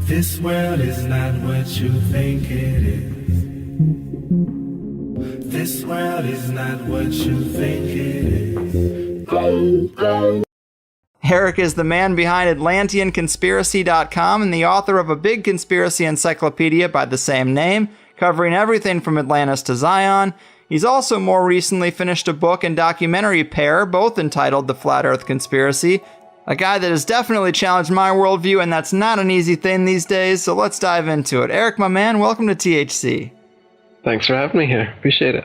This world is not what you think it is. This world is not what you think it is. Eric is the man behind AtlanteanConspiracy.com and the author of a big conspiracy encyclopedia by the same name, covering everything from Atlantis to Zion. He's also more recently finished a book and documentary pair, both entitled The Flat Earth Conspiracy. A guy that has definitely challenged my worldview, and that's not an easy thing these days, so let's dive into it. Eric, my man, welcome to THC. Thanks for having me here. Appreciate it.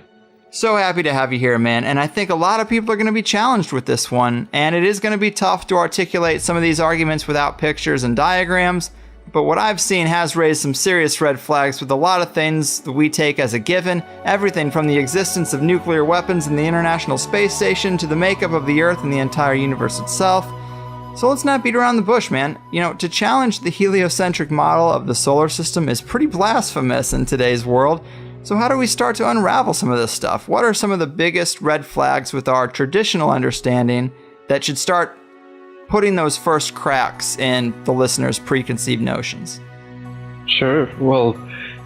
So happy to have you here, man, and I think a lot of people are going to be challenged with this one, and it is going to be tough to articulate some of these arguments without pictures and diagrams, but what I've seen has raised some serious red flags with a lot of things that we take as a given, everything from the existence of nuclear weapons in the International Space Station to the makeup of the Earth and the entire universe itself. So let's not beat around the bush, man. You know, to challenge the heliocentric model of the solar system is pretty blasphemous in today's world. So how do we start to unravel some of this stuff? What are some of the biggest red flags with our traditional understanding that should start putting those first cracks in the listener's preconceived notions? Sure. Well,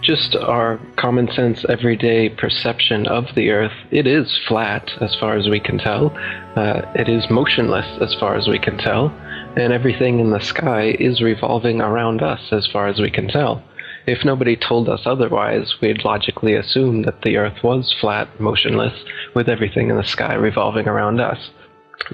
just our common sense everyday perception of the Earth, it is flat as far as we can tell. It is motionless as far as we can tell. And everything in the sky is revolving around us as far as we can tell. If nobody told us otherwise, we'd logically assume that the Earth was flat, motionless, with everything in the sky revolving around us.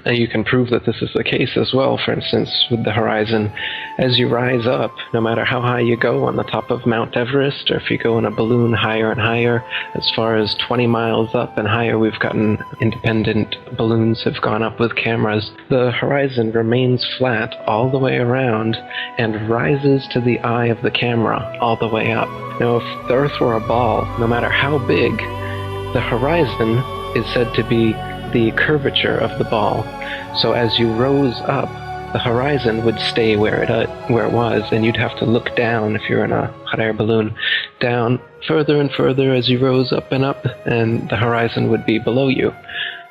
And you can prove that this is the case as well, for instance, with the horizon. As you rise up, no matter how high you go on the top of Mount Everest, or if you go in a balloon higher and higher, as far as 20 miles up and higher, we've gotten independent balloons have gone up with cameras. The horizon remains flat all the way around and rises to the eye of the camera all the way up. Now, if the Earth were a ball, no matter how big, the horizon is said to be the curvature of the ball. So as you rose up, the horizon would stay where it was, and you'd have to look down if you're in a hot air balloon, down further and further as you rose up, and the horizon would be below you.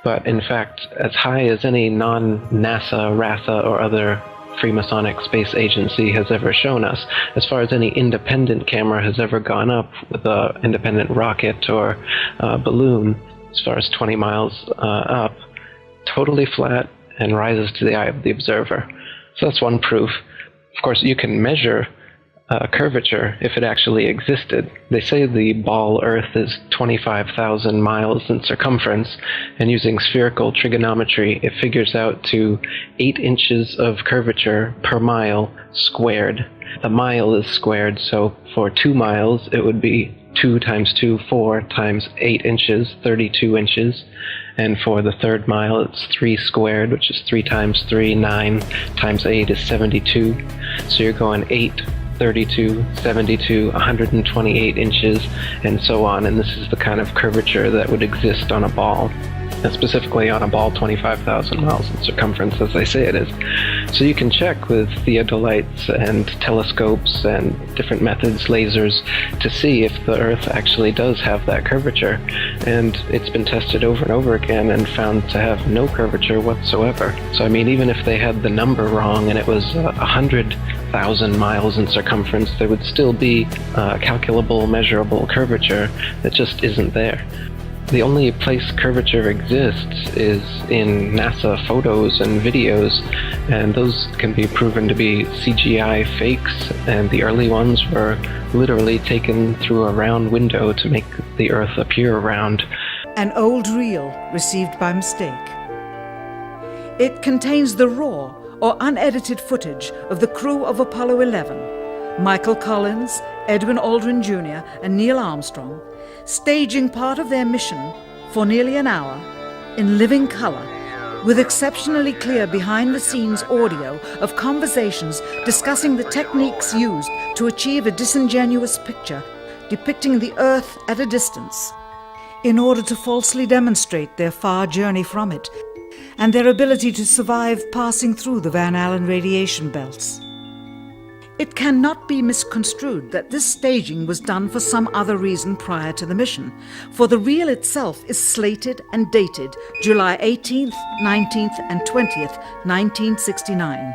But in fact, as high as any non-NASA, RASA, or other Freemasonic space agency has ever shown us, as far as any independent camera has ever gone up with an independent rocket or balloon, as far as 20 miles up, totally flat and rises to the eye of the observer. So that's one proof. Of course, you can measure curvature if it actually existed. They say the ball Earth is 25,000 miles in circumference, and using spherical trigonometry, it figures out to 8 inches of curvature per mile squared. The mile is squared, so for 2 miles, it would be 2 times 2, 4 times 8 inches, 32 inches. And for the third mile, it's 3 squared, which is 3 times 3, 9 times 8 is 72. So you're going 8, 32, 72, 128 inches, and so on. And this is the kind of curvature that would exist on a ball. And specifically on a ball 25,000 miles in circumference, as they say it is. So you can check with theodolites and telescopes and different methods, lasers, to see if the Earth actually does have that curvature. And it's been tested over and over again and found to have no curvature whatsoever. So I mean, even if they had the number wrong and it was 100,000 miles in circumference, there would still be calculable, measurable curvature that just isn't there. The only place curvature exists is in NASA photos and videos, and those can be proven to be CGI fakes, and the early ones were literally taken through a round window to make the Earth appear round. An old reel received by mistake. It contains the raw or unedited footage of the crew of Apollo 11, Michael Collins, Edwin Aldrin Jr., and Neil Armstrong, staging part of their mission for nearly an hour in living color, with exceptionally clear behind-the-scenes audio of conversations discussing the techniques used to achieve a disingenuous picture depicting the Earth at a distance, in order to falsely demonstrate their far journey from it and their ability to survive passing through the Van Allen radiation belts. It cannot be misconstrued that this staging was done for some other reason prior to the mission, for the reel itself is slated and dated July 18th, 19th, and 20th, 1969,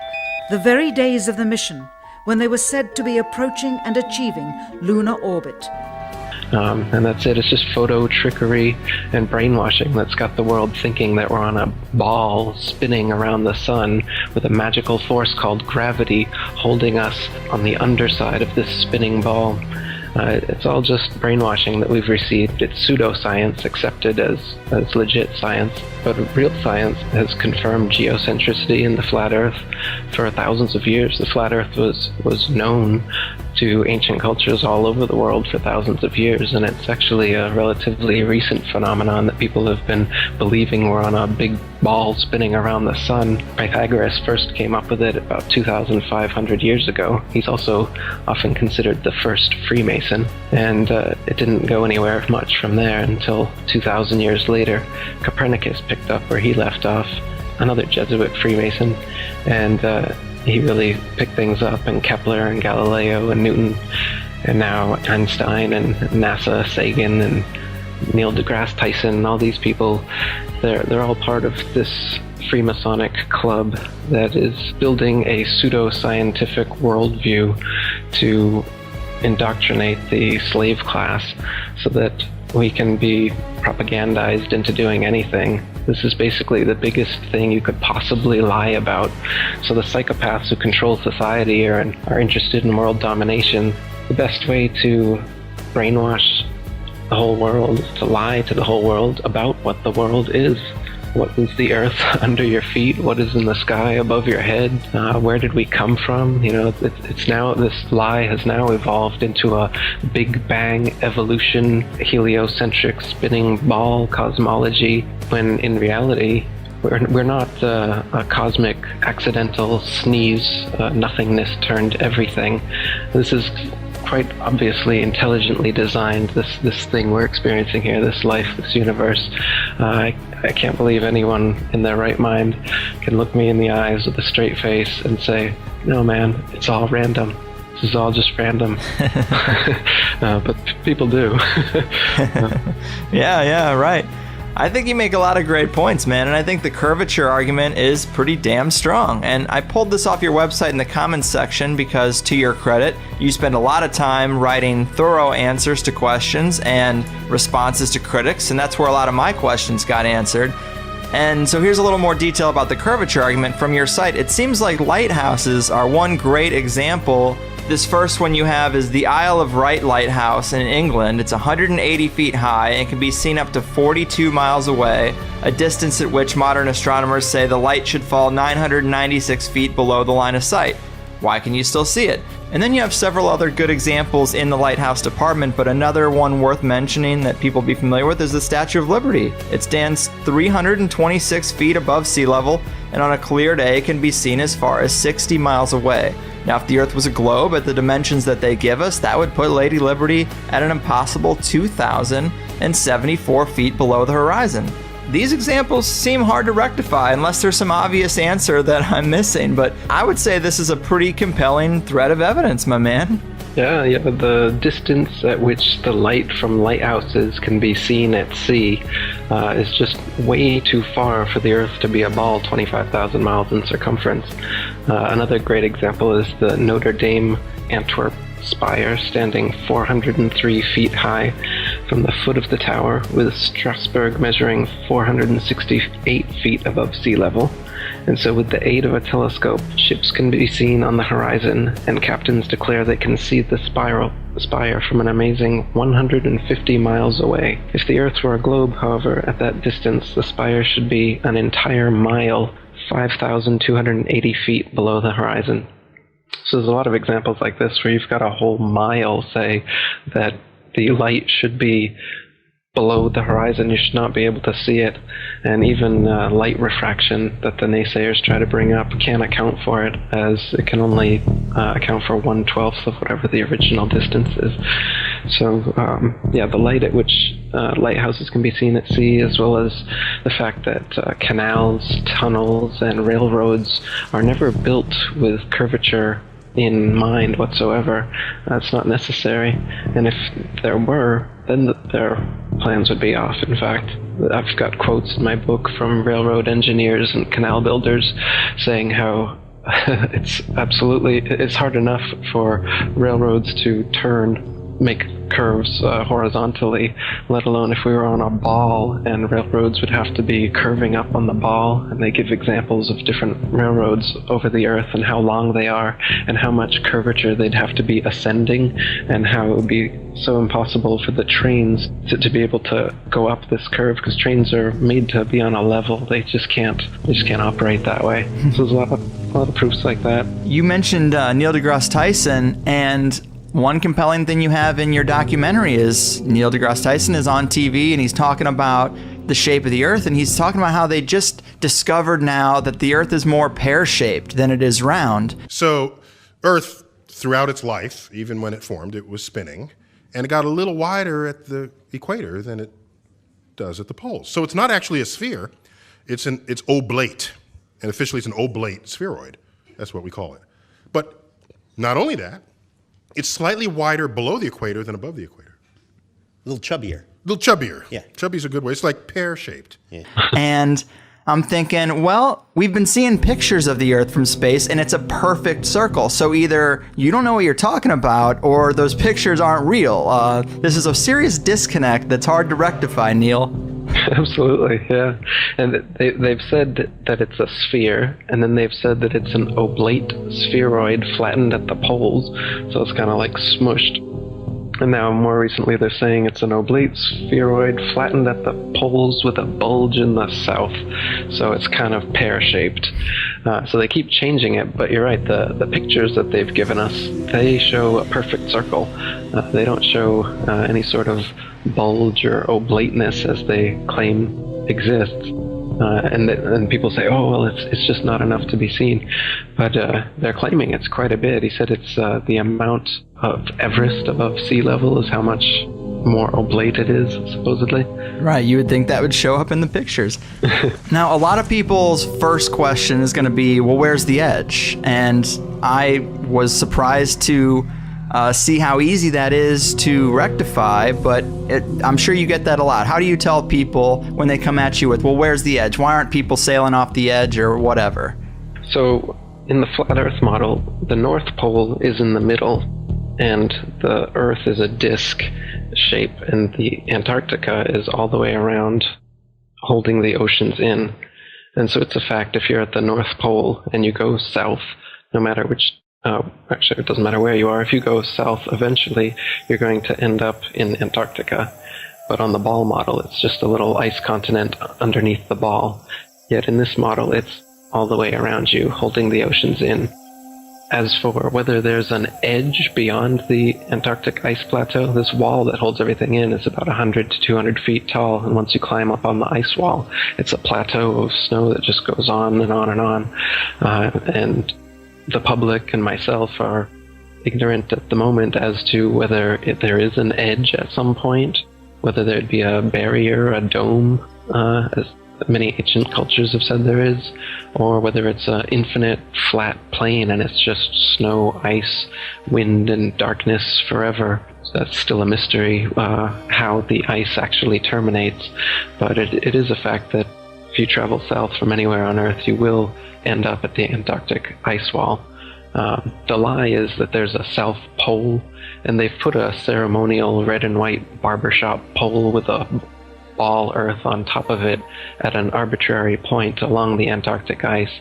the very days of the mission when they were said to be approaching and achieving lunar orbit. And that's it. It's just photo trickery and brainwashing that's got the world thinking that we're on a ball spinning around the sun with a magical force called gravity holding us on the underside of this spinning ball. It's all just brainwashing that we've received. It's pseudoscience accepted as legit science, but real science has confirmed geocentricity in the flat Earth for thousands of years. The flat Earth was known to ancient cultures all over the world for thousands of years, and it's actually a relatively recent phenomenon that people have been believing we're on a big ball spinning around the sun. Pythagoras first came up with it about 2,500 years ago. He's also often considered the first Freemason, and it didn't go anywhere much from there until 2,000 years later. Copernicus picked up where he left off, another Jesuit Freemason, and he really picked things up, and Kepler and Galileo and Newton, and now Einstein and NASA, Sagan and Neil deGrasse Tyson, all these people, they're all part of this Freemasonic club that is building a pseudo-scientific worldview to indoctrinate the slave class so that we can be propagandized into doing anything. This is basically the biggest thing you could possibly lie about. So the psychopaths who control society are interested in world domination. The best way to brainwash the whole world is to lie to the whole world about what the world is. What is the earth under your feet? What is in the sky above your head? Where did we come from? You know, it's now, this lie has now evolved into a Big Bang evolution, heliocentric spinning ball cosmology, when in reality, we're not a cosmic accidental sneeze, nothingness turned everything. This is quite obviously intelligently designed, this thing we're experiencing here, this life, this universe. I can't believe anyone in their right mind can look me in the eyes with a straight face and say, no man, it's all random. This is all just random. But people do. Yeah, right. I think you make a lot of great points, man, and I think the curvature argument is pretty damn strong. And I pulled this off your website in the comments section because, to your credit, you spend a lot of time writing thorough answers to questions and responses to critics, and that's where a lot of my questions got answered. And so here's a little more detail about the curvature argument from your site. It seems like lighthouses are one great example. This first one you have is the Isle of Wight Lighthouse in England. It's 180 feet high and can be seen up to 42 miles away, a distance at which modern astronomers say the light should fall 996 feet below the line of sight. Why can you still see it? And then you have several other good examples in the lighthouse department, but another one worth mentioning that people be familiar with is the Statue of Liberty. It stands 326 feet above sea level, and on a clear day can be seen as far as 60 miles away. Now, if the Earth was a globe at the dimensions that they give us, that would put Lady Liberty at an impossible 2,074 feet below the horizon. These examples seem hard to rectify unless there's some obvious answer that I'm missing, but I would say this is a pretty compelling thread of evidence, my man. Yeah, the distance at which the light from lighthouses can be seen at sea is just way too far for the Earth to be a ball 25,000 miles in circumference. Another great example is the Notre Dame Antwerp spire, standing 403 feet high from the foot of the tower, with Strasbourg measuring 468 feet above sea level. And so with the aid of a telescope, ships can be seen on the horizon, and captains declare they can see the spire from an amazing 150 miles away. If the Earth were a globe, however, at that distance, the spire should be an entire mile, 5,280 feet below the horizon. So there's a lot of examples like this where you've got a whole mile, say, that the light should be below the horizon. You should not be able to see it. And even light refraction that the naysayers try to bring up can't account for it, as it can only account for 1/12 of whatever the original distance is. So, the light at which lighthouses can be seen at sea, as well as the fact that canals, tunnels, and railroads are never built with curvature in mind whatsoever. That's not necessary. And if there were, then their plans would be off. In fact, I've got quotes in my book from railroad engineers and canal builders saying how It's hard enough for railroads to make curves horizontally, let alone if we were on a ball and railroads would have to be curving up on the ball. And they give examples of different railroads over the earth and how long they are and how much curvature they'd have to be ascending, and how it would be so impossible for the trains to be able to go up this curve, because trains are made to be on a level. They just can't operate that way. So there's a lot of proofs like that. You mentioned Neil deGrasse Tyson, and one compelling thing you have in your documentary is Neil deGrasse Tyson is on TV and he's talking about the shape of the Earth, and he's talking about how they just discovered now that the Earth is more pear-shaped than it is round. So Earth, throughout its life, even when it formed, it was spinning, and it got a little wider at the equator than it does at the poles. So it's not actually a sphere, it's oblate, and officially it's an oblate spheroid. That's what we call it. But not only that, it's slightly wider below the equator than above the equator. A little chubbier. Yeah. Chubby's a good way. It's like pear-shaped. Yeah. And I'm thinking, well, we've been seeing pictures of the Earth from space, and it's a perfect circle. So either you don't know what you're talking about, or those pictures aren't real. This is a serious disconnect that's hard to rectify, Neil. Absolutely, yeah. And they've said that it's a sphere, and then they've said that it's an oblate spheroid flattened at the poles, so it's kind of like smushed. And now more recently they're saying it's an oblate spheroid flattened at the poles with a bulge in the south, so it's kind of pear-shaped. So they keep changing it, but you're right, the pictures that they've given us, they show a perfect circle. They don't show any sort of bulge or oblateness as they claim exists. And people say, oh, well, it's just not enough to be seen. But they're claiming it's quite a bit. He said it's the amount of Everest above sea level is how much more oblate it is, supposedly. Right, you would think that would show up in the pictures. Now, a lot of people's first question is going to be, well, where's the edge? And I was surprised to see how easy that is to rectify, but I'm sure you get that a lot. How do you tell people when they come at you with, well, where's the edge? Why aren't people sailing off the edge or whatever? So in the flat Earth model, the North Pole is in the middle, and the Earth is a disk shape, and the Antarctica is all the way around, holding the oceans in. And so it's a fact, if you're at the North Pole and you go south, no matter which actually, it doesn't matter where you are. If you go south, eventually you're going to end up in Antarctica. But on the ball model, it's just a little ice continent underneath the ball. Yet in this model, it's all the way around you, holding the oceans in. As for whether there's an edge beyond the Antarctic ice plateau, this wall that holds everything in is about 100 to 200 feet tall, and once you climb up on the ice wall, it's a plateau of snow that just goes on and on and on. And the public and myself are ignorant at the moment as to whether there is an edge at some point, whether there'd be a barrier, a dome, as many ancient cultures have said there is, or whether it's an infinite flat plain and it's just snow, ice, wind, and darkness forever. So that's still a mystery, how the ice actually terminates. But it is a fact that if you travel south from anywhere on Earth, you will end up at the Antarctic ice wall. The lie is that there's a South Pole, and they've put a ceremonial red and white barbershop pole with a ball Earth on top of it at an arbitrary point along the Antarctic ice.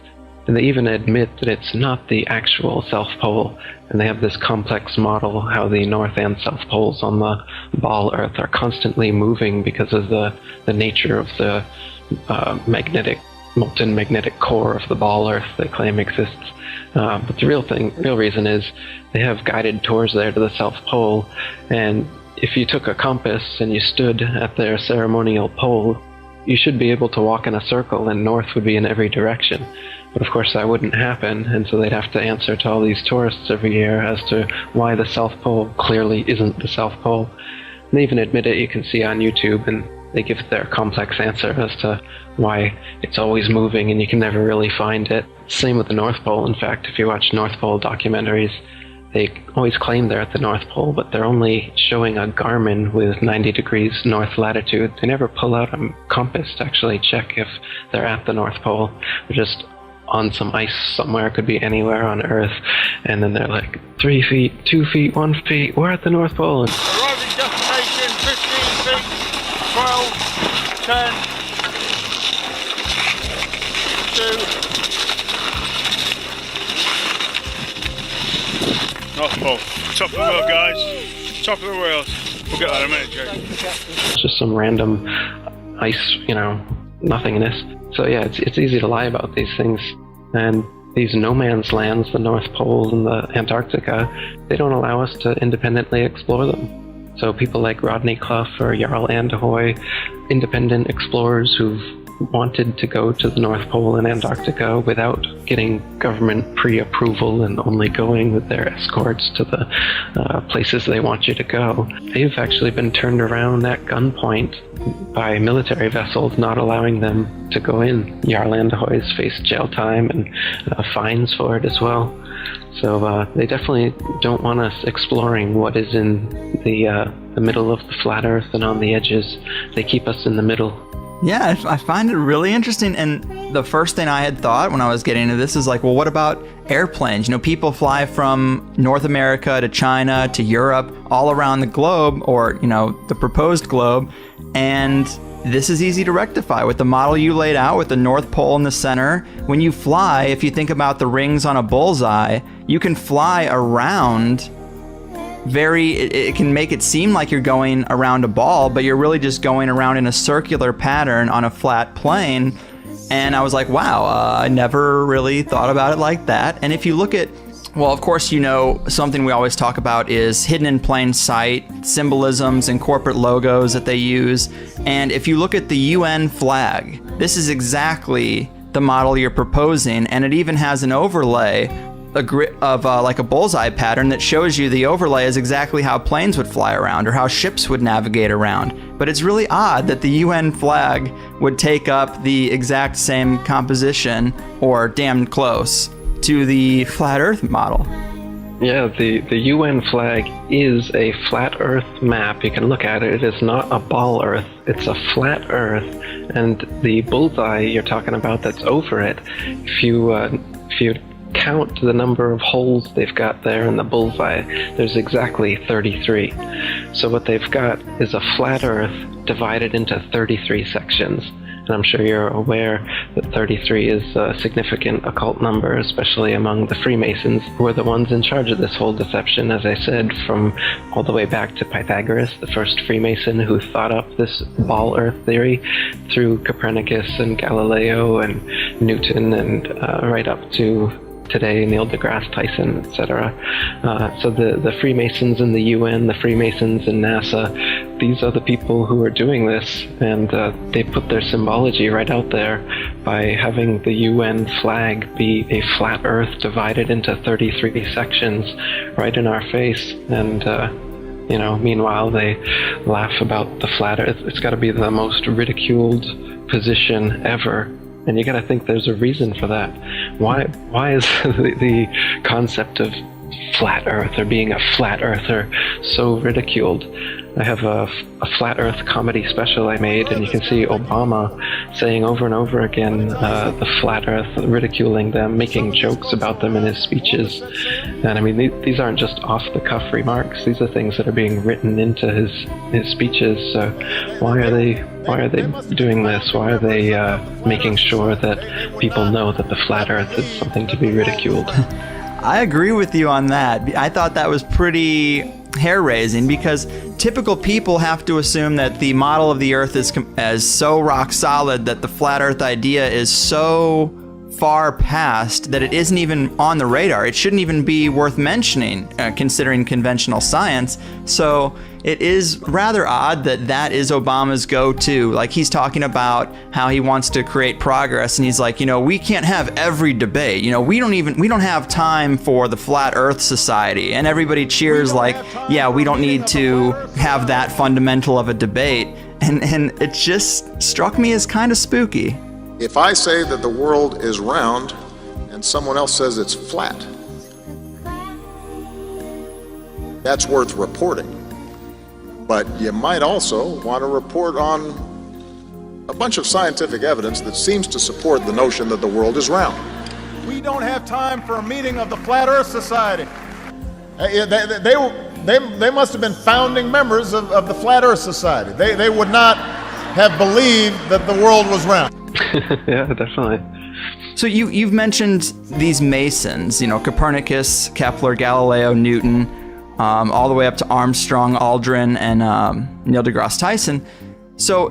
And they even admit that it's not the actual South Pole, and they have this complex model how the North and South Poles on the ball Earth are constantly moving because of the nature of the molten magnetic core of the ball Earth they claim exists. But the real reason is they have guided tours there to the South Pole, and if you took a compass and you stood at their ceremonial pole, you should be able to walk in a circle and north would be in every direction. But of course that wouldn't happen, and so they'd have to answer to all these tourists every year as to why the South Pole clearly isn't the South Pole. And they even admit it, you can see on YouTube, and they give their complex answer as to why it's always moving and you can never really find it. Same with the North Pole. In fact, if you watch North Pole documentaries, they always claim they're at the North Pole, but they're only showing a Garmin with 90 degrees north latitude. They never pull out a compass to actually check if they're at the North Pole. They're just on some ice somewhere, could be anywhere on Earth, and then they're like 3 feet, 2 feet, 1 feet, we're at the North Pole. And arriving destination 15 feet, 12, 10, 2. North Pole. Top of the world, guys. Top of the world. We'll get that in a minute, Jake. it's just some random ice, nothingness. So yeah, it's easy to lie about these things. And these no man's lands, the North Pole and the Antarctica, they don't allow us to independently explore them. So people like Rodney Clough or Jarl Anderhoy, independent explorers who've wanted to go to the North Pole and Antarctica without getting government pre-approval and only going with their escorts to the places they want you to go. They've actually been turned around at gunpoint by military vessels, not allowing them to go in. Jarl Anderhoy's faced jail time and fines for it as well. So they definitely don't want us exploring what is in the middle of the flat Earth and on the edges. They keep us in the middle. Yeah, I find it really interesting. And the first thing I had thought when I was getting into this is like, well, what about airplanes? People fly from North America to China to Europe, all around the globe, or, the proposed globe. And this is easy to rectify with the model you laid out with the North Pole in the center. When you fly, if you think about the rings on a bullseye, you can fly around it can make it seem like you're going around a ball, but you're really just going around in a circular pattern on a flat plane. And I was like, wow, I never really thought about it like that. And if you look at, well, of course, something we always talk about is hidden in plain sight, symbolisms and corporate logos that they use. And if you look at the UN flag, this is exactly the model you're proposing. And it even has an overlay of like a bullseye pattern that shows you the overlay is exactly how planes would fly around or how ships would navigate around. But it's really odd that the UN flag would take up the exact same composition or damn close to the flat Earth model. Yeah, the UN flag is a flat Earth map. You can look at it. It is not a ball Earth. It's a flat Earth. And the bullseye you're talking about that's over it, if you count the number of holes they've got there in the bullseye, there's exactly 33. So what they've got is a flat Earth divided into 33 sections. And I'm sure you're aware that 33 is a significant occult number, especially among the Freemasons, who are the ones in charge of this whole deception, as I said, from all the way back to Pythagoras, the first Freemason who thought up this ball Earth theory, through Copernicus and Galileo and Newton and right up to today, Neil deGrasse Tyson, etc. So the Freemasons in the UN, the Freemasons in NASA, these are the people who are doing this, and they put their symbology right out there by having the UN flag be a flat Earth divided into 33 sections right in our face. And meanwhile they laugh about the flat Earth. It's got to be the most ridiculed position ever. And you got to think there's a reason for that. Why is the concept of flat Earth or being a flat earther so ridiculed? I have a flat Earth comedy special I made, and you can see Obama saying over and over again the flat Earth, ridiculing them, making jokes about them in his speeches. And I mean, these aren't just off-the-cuff remarks. These are things that are being written into his speeches. So why are they doing this? Why are they making sure that people know that the flat Earth is something to be ridiculed? I agree with you on that. I thought that was pretty hair-raising because typical people have to assume that the model of the Earth is so rock solid that the flat Earth idea is so far past that it isn't even on the radar. It shouldn't even be worth mentioning, considering conventional science. So it is rather odd that is Obama's go-to. Like, he's talking about how he wants to create progress, and he's like, we can't have every debate. We don't have time for the Flat Earth Society. And everybody cheers like, yeah, we don't need to have that fundamental of a debate. And it just struck me as kind of spooky. If I say that the world is round and someone else says it's flat, that's worth reporting. But you might also want to report on a bunch of scientific evidence that seems to support the notion that the world is round. We don't have time for a meeting of the Flat Earth Society. They must have been founding members of the Flat Earth Society. They would not have believed that the world was round. Yeah, definitely. So you've mentioned these Masons, Copernicus, Kepler, Galileo, Newton, all the way up to Armstrong, Aldrin, and Neil deGrasse Tyson. So,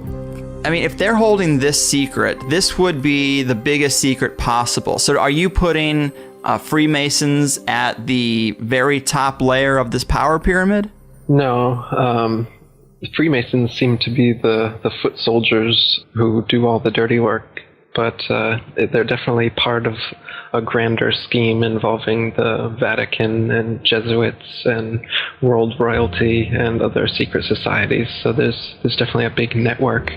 I mean, if they're holding this secret, this would be the biggest secret possible. So are you putting Freemasons at the very top layer of this power pyramid? No. The Freemasons seem to be the foot soldiers who do all the dirty work, but they're definitely part of a grander scheme involving the Vatican and Jesuits and world royalty and other secret societies. So there's definitely a big network.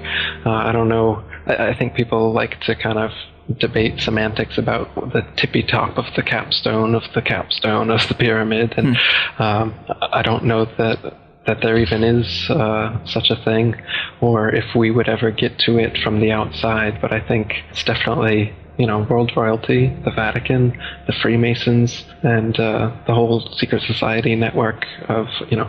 I don't know. I think people like to kind of debate semantics about the tippy top of the capstone of the pyramid, and I don't know that there even is such a thing, or if we would ever get to it from the outside. But I think it's definitely, world royalty, the Vatican, the Freemasons, and the whole secret society network of,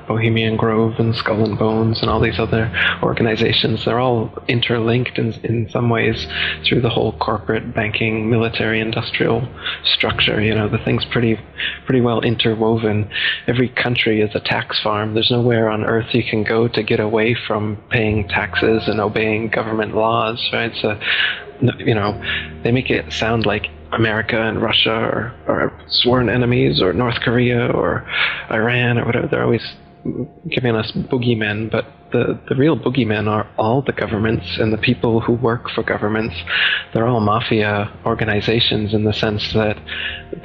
Bohemian Grove and Skull and Bones and all these other organizations. They're all interlinked in some ways through the whole corporate, banking, military, industrial structure. The thing's pretty well interwoven. Every country is a tax farm. There's nowhere on earth you can go to get away from paying taxes and obeying government laws, right? So, they make it sound like America and Russia are sworn enemies, or North Korea or Iran or whatever. They're always giving us boogeymen, but the real boogeymen are all the governments and the people who work for governments. They're all mafia organizations in the sense that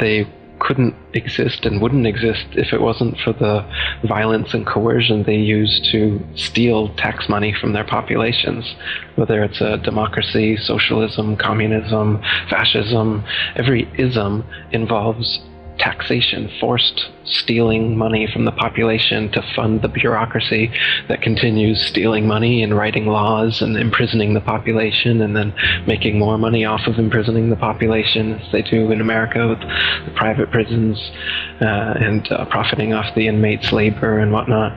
they couldn't exist and wouldn't exist if it wasn't for the violence and coercion they use to steal tax money from their populations. Whether it's a democracy, socialism, communism, fascism, every ism involves taxation, forced stealing money from the population to fund the bureaucracy that continues stealing money and writing laws and imprisoning the population, and then making more money off of imprisoning the population, as they do in America with the private prisons, and profiting off the inmates' labor and whatnot.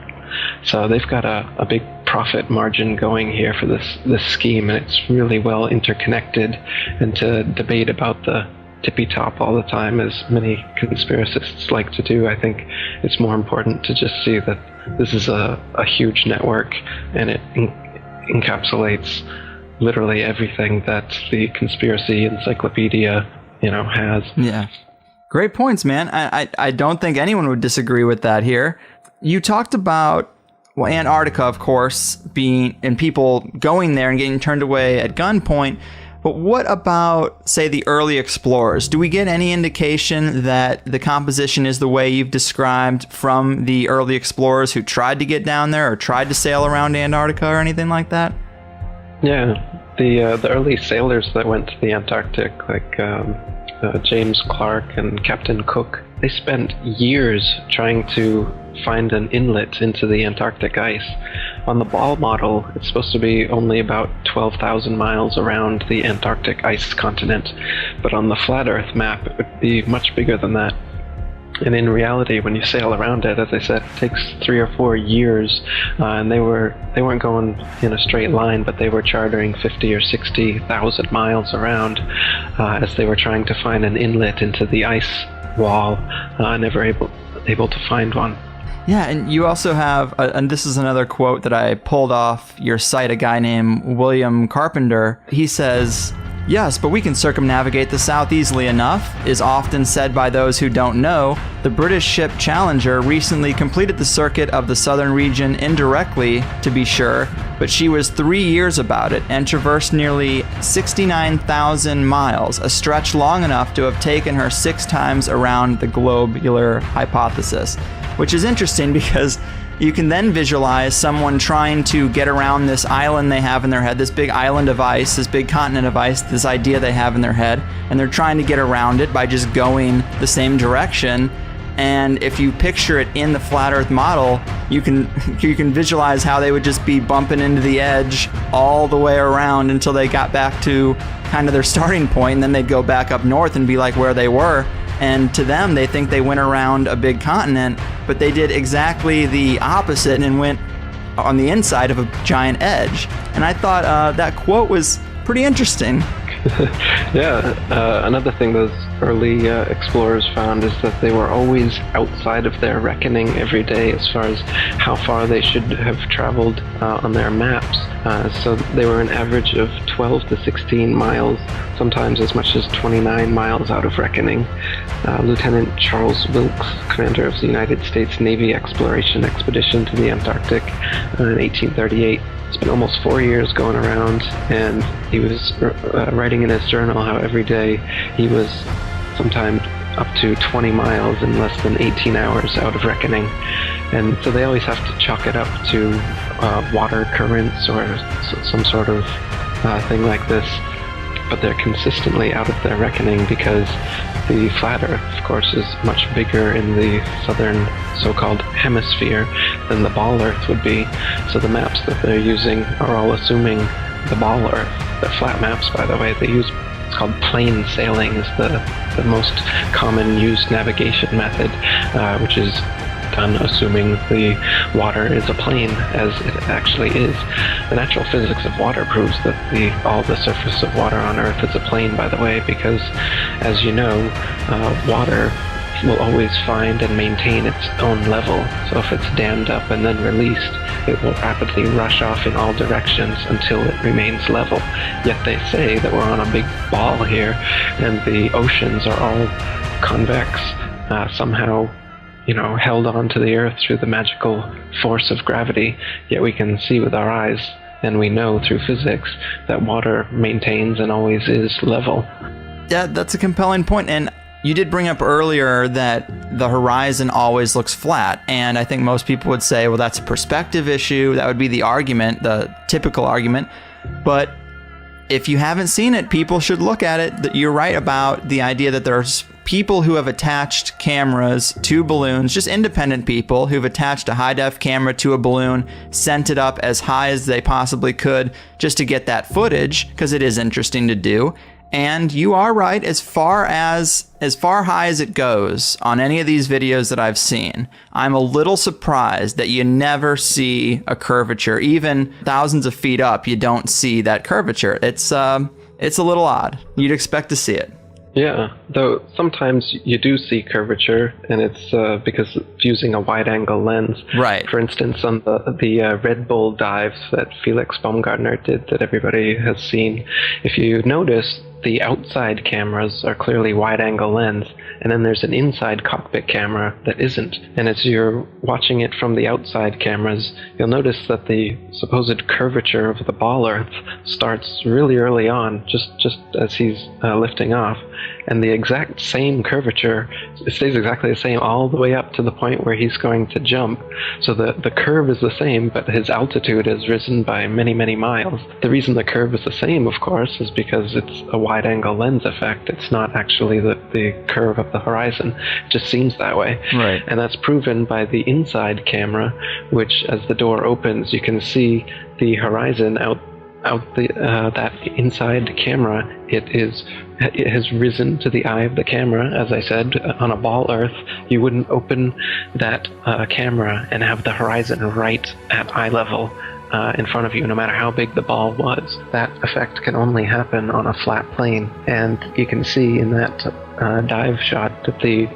So they've got a big profit margin going here for this scheme, and it's really well interconnected. And to debate about the tippy top all the time, as many conspiracists like to do, I think it's more important to just see that this is a huge network, and it encapsulates literally everything that the conspiracy encyclopedia, has. Yeah. Great points, man. I don't think anyone would disagree with that here. You talked about Antarctica, of course, and people going there and getting turned away at gunpoint. But what about, say, the early explorers? Do we get any indication that the composition is the way you've described from the early explorers who tried to get down there or tried to sail around Antarctica or anything like that? Yeah, the early sailors that went to the Antarctic, like James Clark and Captain Cook, they spent years trying to find an inlet into the Antarctic ice. On the Ball model, it's supposed to be only about 12,000 miles around the Antarctic ice continent, but on the flat Earth map, it would be much bigger than that. And in reality, when you sail around it, as I said, it takes 3 or 4 years, and they weren't going in a straight line, but they were chartering 50 or 60,000 miles around as they were trying to find an inlet into the ice wall, never able to find one. Yeah, and you also have, and this is another quote that I pulled off your site, a guy named William Carpenter. He says, "Yes, but we can circumnavigate the South easily enough," is often said by those who don't know. The British ship Challenger recently completed the circuit of the southern region indirectly, to be sure, but she was 3 years about it and traversed nearly 69,000 miles, a stretch long enough to have taken her 6 times around the globular hypothesis. Which is interesting because you can then visualize someone trying to get around this island they have in their head, this big island of ice, this big continent of ice, this idea they have in their head, and they're trying to get around it by just going the same direction. And if you picture it in the flat Earth model, you can visualize how they would just be bumping into the edge all the way around until they got back to kind of their starting point, and then they'd go back up north and be like where they were. And to them, they think they went around a big continent, but they did exactly the opposite and went on the inside of a giant edge. And I thought that quote was pretty interesting. Yeah, another thing those early explorers found is that they were always outside of their reckoning every day as far as how far they should have traveled on their maps. So they were an average of 12 to 16 miles, sometimes as much as 29 miles out of reckoning. Lieutenant Charles Wilkes, commander of the United States Navy exploration expedition to the Antarctic in 1838, spent almost 4 years going around, and he was writing in his journal how every day he was sometimes up to 20 miles in less than 18 hours out of reckoning. And so they always have to chalk it up to water currents or some sort of thing like this, but they're consistently out of their reckoning because the flat Earth, of course, is much bigger in the southern so-called hemisphere than the ball Earth would be. So the maps that they're using are all assuming the ball Earth. They're flat maps, by the way. They use, it's called plain sailing, is the most common used navigation method, which is done assuming the water is a plane, as it actually is. The natural physics of water proves that all the surface of water on Earth is a plane, by the way, because, as you know, water will always find and maintain its own level. So if it's dammed up and then released, it will rapidly rush off in all directions until it remains level. Yet they say that we're on a big ball here, and the oceans are all convex, somehow, held on to the Earth through the magical force of gravity. Yet we can see with our eyes, and we know through physics, that water maintains and always is level. Yeah, that's a compelling point. And you did bring up earlier that the horizon always looks flat, and I think most people would say, well, that's a perspective issue. That would be the argument, the typical argument. But if you haven't seen it, people should look at it. That you're right about the idea that there's people who have attached cameras to balloons, just independent people who've attached a high-def camera to a balloon, sent it up as high as they possibly could just to get that footage, because it is interesting to do. And you are right, as far high as it goes on any of these videos that I've seen, I'm a little surprised that you never see a curvature. Even thousands of feet up, you don't see that curvature. It's a little odd. You'd expect to see it. Yeah, though sometimes you do see curvature, and it's because of using a wide-angle lens. Right. For instance, on the Red Bull dives that Felix Baumgartner did that everybody has seen, if you notice, the outside cameras are clearly wide-angle lens, and then there's an inside cockpit camera that isn't. And as you're watching it from the outside cameras, you'll notice that the supposed curvature of the ball Earth starts really early on, just as he's lifting off. And the exact same curvature stays exactly the same all the way up to the point where he's going to jump. So the curve is the same, but his altitude has risen by many, many miles. The reason the curve is the same, of course, is because it's a wide-angle lens effect. It's not actually the curve of the horizon. It just seems that way. Right. And that's proven by the inside camera, which, as the door opens, you can see the horizon out that inside camera. It has risen to the eye of the camera. As I said, on a ball Earth, you wouldn't open that camera and have the horizon right at eye level in front of you, no matter how big the ball was. That effect can only happen on a flat plane, and you can see in that dive shot that the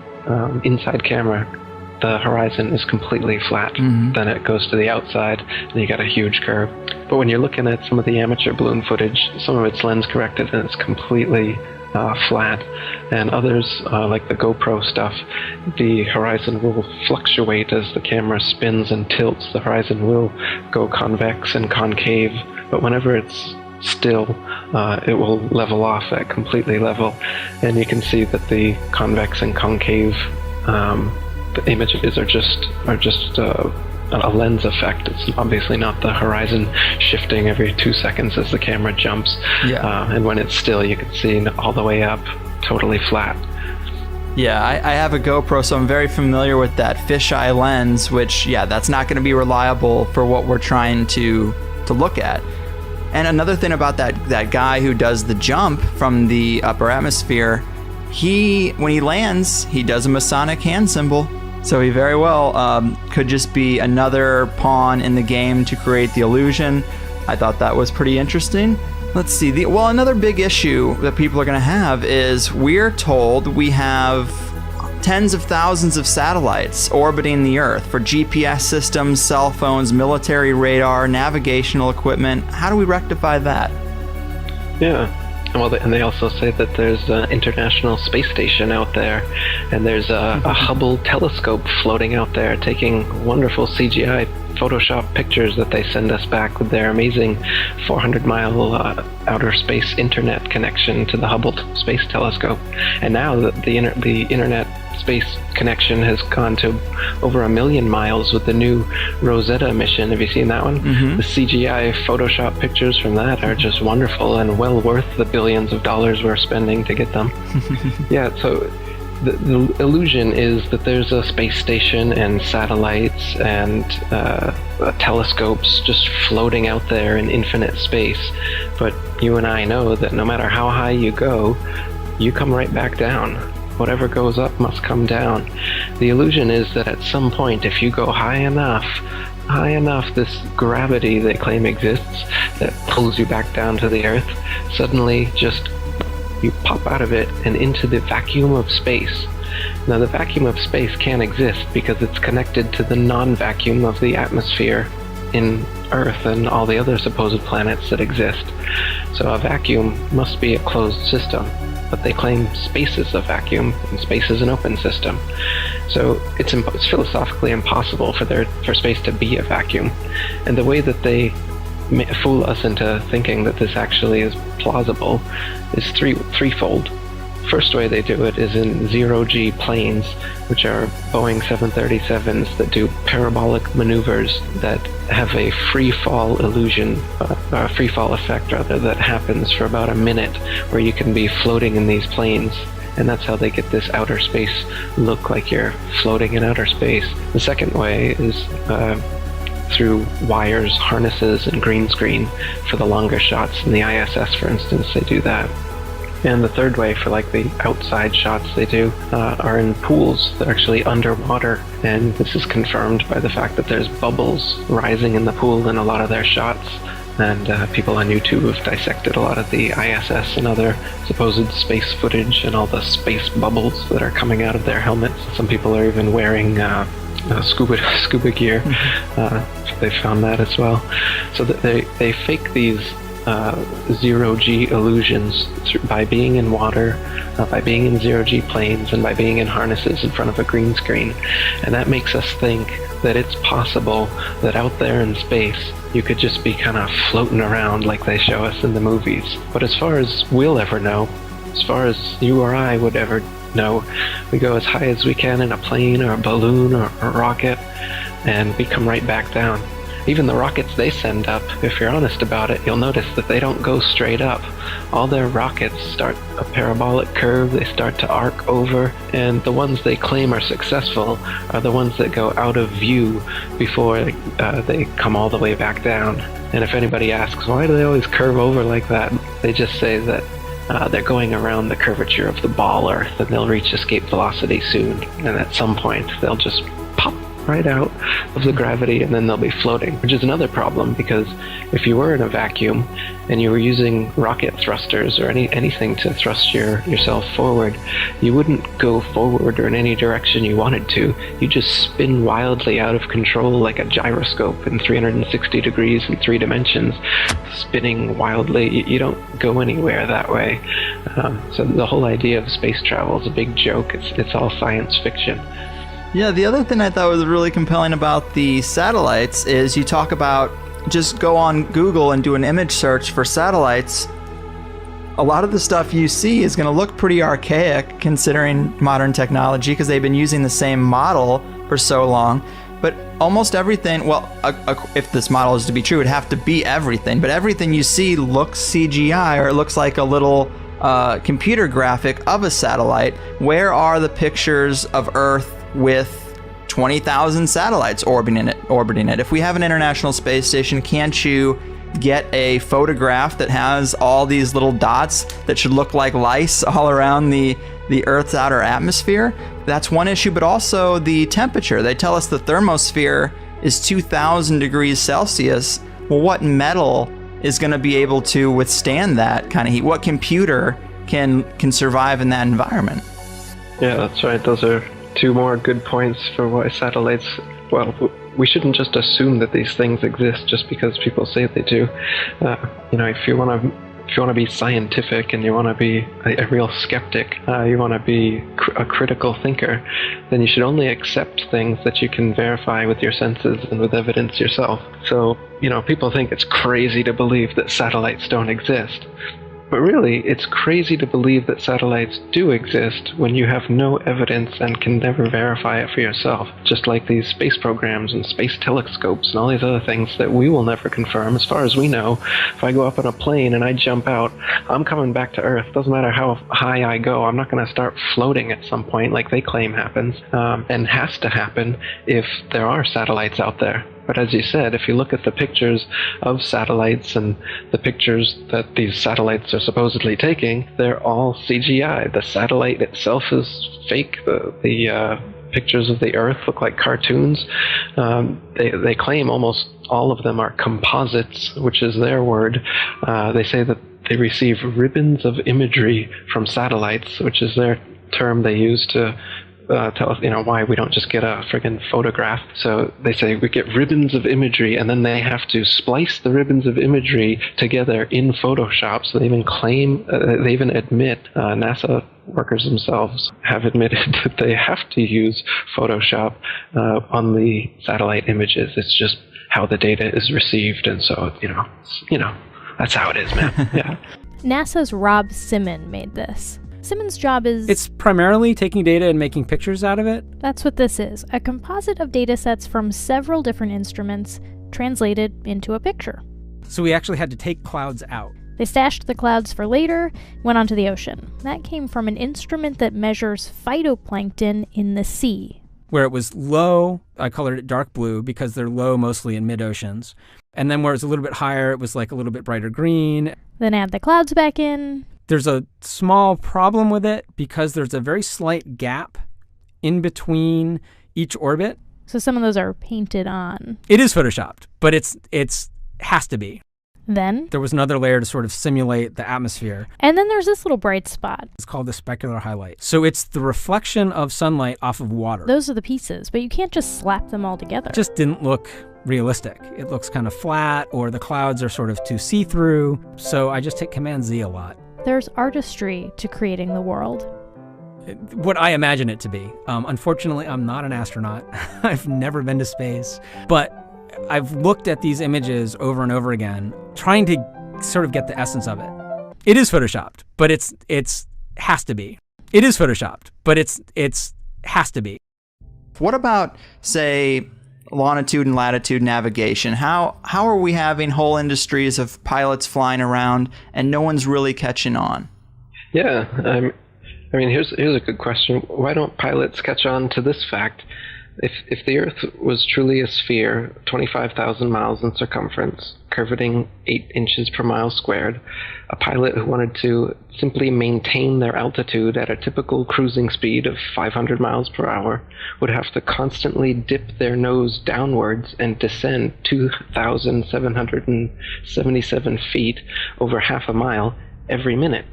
inside camera, the horizon is completely flat. Mm-hmm. Then it goes to the outside, and you got a huge curve. But when you're looking at some of the amateur balloon footage, some of it's lens corrected, and it's completely flat. And others, like the GoPro stuff, the horizon will fluctuate as the camera spins and tilts. The horizon will go convex and concave, but whenever it's still, it will level off at completely level. And you can see that the convex and concave the images are just a lens effect. It's obviously not the horizon shifting every 2 seconds as the camera jumps. Yeah. And when it's still, you can see all the way up, totally flat. Yeah, I have a GoPro, so I'm very familiar with that fisheye lens, which, yeah, that's not going to be reliable for what we're trying to look at. And another thing about that guy who does the jump from the upper atmosphere, when he lands, he does a Masonic hand symbol. So he very well could just be another pawn in the game to create the illusion. I thought that was pretty interesting. Let's see. Another big issue that people are going to have is we're told we have tens of thousands of satellites orbiting the Earth for GPS systems, cell phones, military radar, navigational equipment. How do we rectify that? Yeah. Well, and they also say that there's an International Space Station out there, and there's a Hubble telescope floating out there taking wonderful CGI Photoshop pictures that they send us back with their amazing 400-mile outer space internet connection to the Hubble Space Telescope. And now the internet space connection has gone to over 1 million miles with the new Rosetta mission. Have you seen that one? Mm-hmm. The CGI Photoshop pictures from that are just wonderful and well worth the billions of dollars we're spending to get them. Yeah, so the illusion is that there's a space station and satellites and telescopes just floating out there in infinite space. But you and I know that no matter how high you go, you come right back down. Whatever goes up must come down. The illusion is that at some point, if you go high enough, this gravity they claim exists that pulls you back down to the Earth, suddenly just you pop out of it and into the vacuum of space. Now, the vacuum of space can't exist because it's connected to the non-vacuum of the atmosphere in Earth and all the other supposed planets that exist. So a vacuum must be a closed system. But they claim space is a vacuum and space is an open system. So it's philosophically impossible for space to be a vacuum. And the way that they fool us into thinking that this actually is plausible is threefold. First way they do it is in zero-G planes, which are Boeing 737s that do parabolic maneuvers that have a free-fall illusion, a free-fall effect rather, that happens for about a minute, where you can be floating in these planes. And that's how they get this outer space look, like you're floating in outer space. The second way is through wires, harnesses, and green screen for the longer shots. In the ISS, for instance, they do that. And the third way, for like the outside shots they do, are in pools that are actually underwater. And this is confirmed by the fact that there's bubbles rising in the pool in a lot of their shots. And people on YouTube have dissected a lot of the ISS and other supposed space footage and all the space bubbles that are coming out of their helmets. Some people are even wearing scuba gear. They found that as well. So that they fake these zero-G illusions by being in water, by being in zero-G planes, and by being in harnesses in front of a green screen. And that makes us think that it's possible that out there in space you could just be kind of floating around like they show us in the movies. But as far as we'll ever know, as far as you or I would ever know, we go as high as we can in a plane or a balloon or a rocket, and we come right back down. Even the rockets they send up, if you're honest about it, you'll notice that they don't go straight up. All their rockets start a parabolic curve, they start to arc over, and the ones they claim are successful are the ones that go out of view before they come all the way back down. And if anybody asks, why do they always curve over like that? They just say that they're going around the curvature of the ball Earth, and they'll reach escape velocity soon. And at some point, they'll just pop right out of the gravity, and then they'll be floating, which is another problem, because if you were in a vacuum and you were using rocket thrusters or anything to thrust yourself forward, you wouldn't go forward or in any direction you wanted to. You just spin wildly out of control like a gyroscope in 360 degrees in 3 dimensions, spinning wildly. You don't go anywhere that way. So the whole idea of space travel is a big joke. It's all science fiction. Yeah, the other thing I thought was really compelling about the satellites is you talk about just go on Google and do an image search for satellites. A lot of the stuff you see is going to look pretty archaic considering modern technology because they've been using the same model for so long. But almost everything, well, if this model is to be true, it'd have to be everything. But everything you see looks CGI, or it looks like a little computer graphic of a satellite, where are the pictures of Earth with 20,000 satellites orbiting it? If we have an International Space Station, can't you get a photograph that has all these little dots that should look like lice all around the Earth's outer atmosphere? That's one issue, but also the temperature. They tell us the thermosphere is 2,000 degrees Celsius. Well, what metal is going to be able to withstand that kind of heat? What computer can survive in that environment? Yeah, that's right. Those are two more good points for why satellites, well, we shouldn't just assume that these things exist just because people say they do. If you want to be scientific and you want to be a real skeptic, you want to be a critical thinker, then you should only accept things that you can verify with your senses and with evidence yourself. So, people think it's crazy to believe that satellites don't exist. But really, it's crazy to believe that satellites do exist when you have no evidence and can never verify it for yourself. Just like these space programs and space telescopes and all these other things that we will never confirm. As far as we know, if I go up on a plane and I jump out, I'm coming back to Earth. Doesn't matter how high I go, I'm not going to start floating at some point like they claim happens, and has to happen if there are satellites out there. But as you said, if you look at the pictures of satellites and the pictures that these satellites are supposedly taking, they're all CGI. The satellite itself is fake. The pictures of the Earth look like cartoons. They claim almost all of them are composites, which is their word. They say that they receive ribbons of imagery from satellites, which is their term they use to tell us, why we don't just get a friggin' photograph. So they say we get ribbons of imagery, and then they have to splice the ribbons of imagery together in Photoshop. So they even admit, NASA workers themselves have admitted that they have to use Photoshop on the satellite images. It's just how the data is received, and so, that's how it is, man. Yeah. NASA's Rob Simon made this. Simon's job is... It's primarily taking data and making pictures out of it. That's what this is, a composite of data sets from several different instruments translated into a picture. So we actually had to take clouds out. They stashed the clouds for later, went onto the ocean. That came from an instrument that measures phytoplankton in the sea. Where it was low, I colored it dark blue because they're low mostly in mid-oceans. And then where it was a little bit higher, it was like a little bit brighter green. Then add the clouds back in. There's a small problem with it because there's a very slight gap in between each orbit. So some of those are painted on. It is photoshopped, but it's has to be. Then there was another layer to sort of simulate the atmosphere. And then there's this little bright spot. It's called the specular highlight. So it's the reflection of sunlight off of water. Those are the pieces, but you can't just slap them all together. It just didn't look realistic. It looks kind of flat, or the clouds are sort of too see-through. So I just hit Command-Z a lot. There's artistry to creating the world. What I imagine it to be. Unfortunately, I'm not an astronaut. I've never been to space. But I've looked at these images over and over again, trying to sort of get the essence of it. It is photoshopped, but it's has to be. It is photoshopped, but it's has to be. What about, say, longitude and latitude navigation? How are we having whole industries of pilots flying around and no one's really catching on? Yeah, I mean, here's a good question. Why don't pilots catch on to this fact? If the Earth was truly a sphere, 25,000 miles in circumference, curvating 8 inches per mile squared, a pilot who wanted to simply maintain their altitude at a typical cruising speed of 500 miles per hour would have to constantly dip their nose downwards and descend 2,777 feet over half a mile every minute.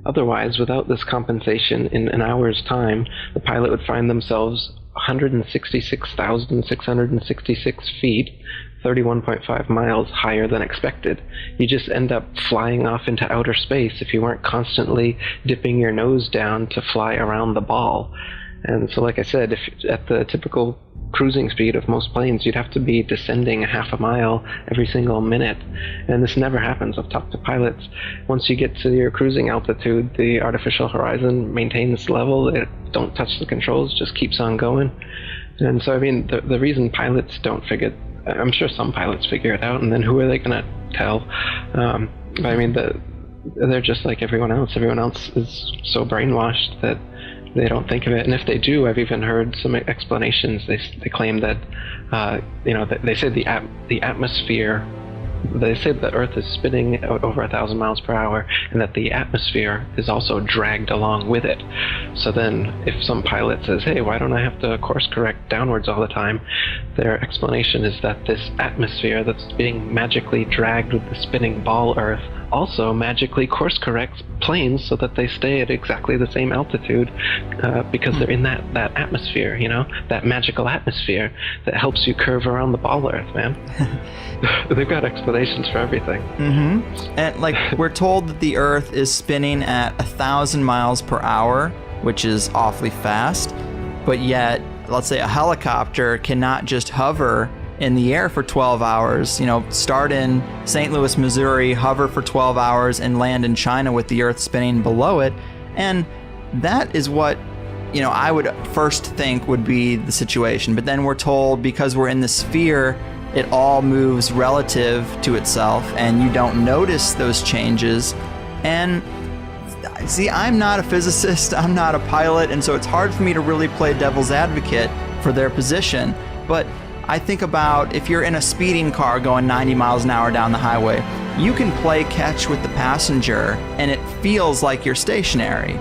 Otherwise, without this compensation, in an hour's time, the pilot would find themselves 166,666 feet, 31.5 miles higher than expected. You just end up flying off into outer space if you weren't constantly dipping your nose down to fly around the ball. And so, like I said, if at the typical cruising speed of most planes, you'd have to be descending half a mile every single minute. And this never happens. I've talked to pilots. Once you get to your cruising altitude, the artificial horizon maintains level. It don't touch the controls, just keeps on going. And so, I mean, the reason pilots don't figure, I'm sure some pilots figure it out, and then who are they going to tell? I mean, they're just like everyone else. Everyone else is so brainwashed that they don't think of it. And if they do, I've even heard some explanations. They claim that, that they say the atmosphere. They say the Earth is spinning over 1,000 miles per hour, and that the atmosphere is also dragged along with it. So then, if some pilot says, "Hey, why don't I have to course correct downwards all the time?" their explanation is that this atmosphere that's being magically dragged with the spinning ball Earth also magically course corrects planes so that they stay at exactly the same altitude, because they're in that atmosphere, that magical atmosphere that helps you curve around the ball Earth, man. They've got explanations for everything. Mm-hmm. And we're told that the Earth is spinning at 1,000 miles per hour, which is awfully fast, but yet, let's say a helicopter cannot just hover in the air for 12 hours, start in St. Louis, Missouri, hover for 12 hours, and land in China with the Earth spinning below it. And that is what, I would first think would be the situation. But then we're told because we're in the sphere, it all moves relative to itself, and you don't notice those changes. And see, I'm not a physicist, I'm not a pilot, and so it's hard for me to really play devil's advocate for their position. But I think about if you're in a speeding car going 90 miles an hour down the highway, you can play catch with the passenger and it feels like you're stationary.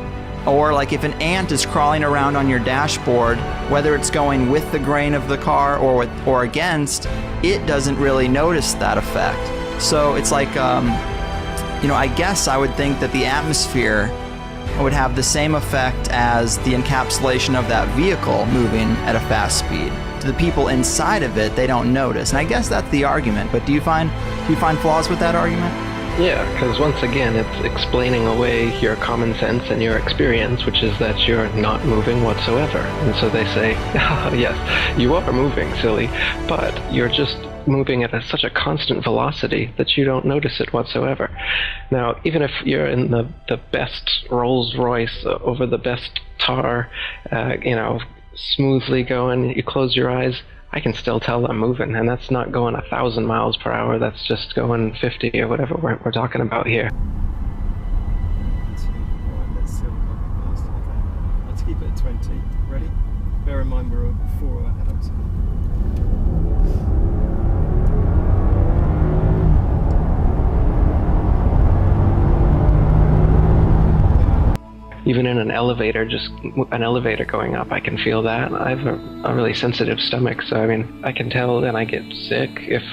Or like if an ant is crawling around on your dashboard, whether it's going with the grain of the car or against, it doesn't really notice that effect. So it's like, I guess I would think that the atmosphere would have the same effect as the encapsulation of that vehicle moving at a fast speed. To the people inside of it, they don't notice. And I guess that's the argument. But do you find flaws with that argument? Yeah, because once again, it's explaining away your common sense and your experience, which is that you're not moving whatsoever. And so they say, yes, you are moving, silly, but you're just moving at such a constant velocity that you don't notice it whatsoever. Now, even if you're in the best Rolls Royce over the best tar, smoothly going, you close your eyes, I can still tell I'm moving, and that's not going 1,000 miles per hour, that's just going 50 or whatever we're talking about here. Let's keep it at 20. Ready? Bear in mind we're 4 ahead of us. Even in an elevator, just an elevator going up, I can feel that. I have a really sensitive stomach, so I can tell, and I get sick if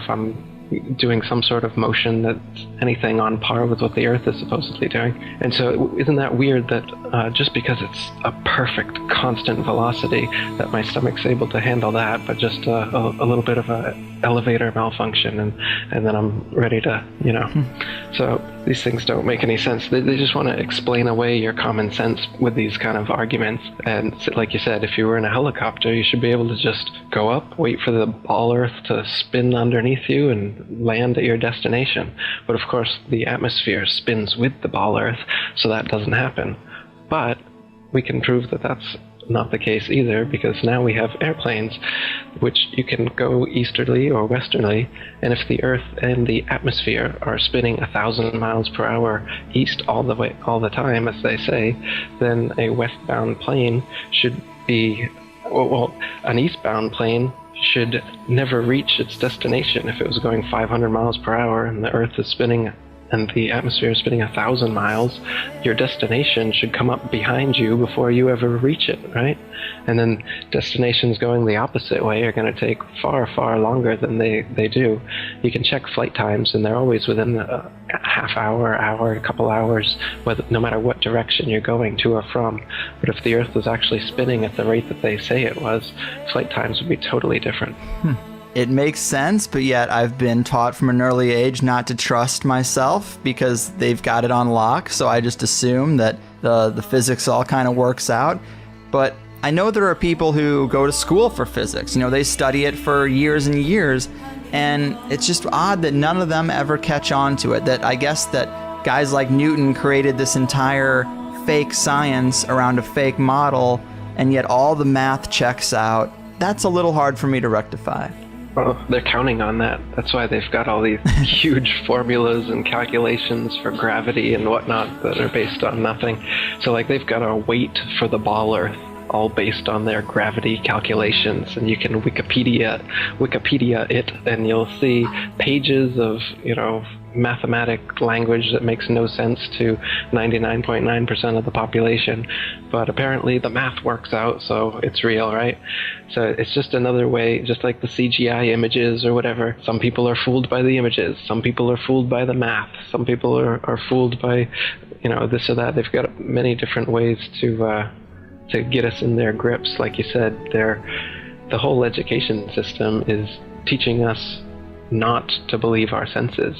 I'm doing some sort of motion that's anything on par with what the Earth is supposedly doing. And so isn't that weird that just because it's a perfect constant velocity that my stomach's able to handle that, but just a little bit of a elevator malfunction and then I'm ready to, So these things don't make any sense. They just want to explain away your common sense with these kind of arguments. And like you said, if you were in a helicopter, you should be able to just go up, wait for the ball Earth to spin underneath you and land at your destination. But of course, the atmosphere spins with the ball Earth, so that doesn't happen. But we can prove that that's not the case either, because now we have airplanes which you can go easterly or westerly, and if the Earth and the atmosphere are spinning 1,000 miles per hour east all the time, as they say, then a westbound plane should be, an eastbound plane should never reach its destination. If it was going 500 miles per hour and the Earth is spinning and the atmosphere is spinning 1,000 miles, your destination should come up behind you before you ever reach it, right? And then destinations going the opposite way are going to take far, far longer than they do. You can check flight times, and they're always within a half hour, a couple hours, no matter what direction you're going to or from. But if the Earth was actually spinning at the rate that they say it was, flight times would be totally different. It makes sense, but yet I've been taught from an early age not to trust myself because they've got it on lock, so I just assume that the physics all kind of works out. But I know there are people who go to school for physics. They study it for years and years, and it's just odd that none of them ever catch on to it. That I guess that guys like Newton created this entire fake science around a fake model, and yet all the math checks out. That's a little hard for me to rectify. Well, they're counting on that. That's why they've got all these huge formulas and calculations for gravity and whatnot that are based on nothing. So like they've got a weight for the ball Earth, all based on their gravity calculations, and you can Wikipedia it, and you'll see pages of, you know, mathematic language that makes no sense to 99.9% of the population, but apparently the math works out, so it's real, right? So it's just another way, just like the CGI images or whatever. Some people are fooled by the images, some people are fooled by the math, some people are fooled by, you know, this or that. They've got many different ways to get us in their grips. Like you said, the whole education system is teaching us not to believe our senses.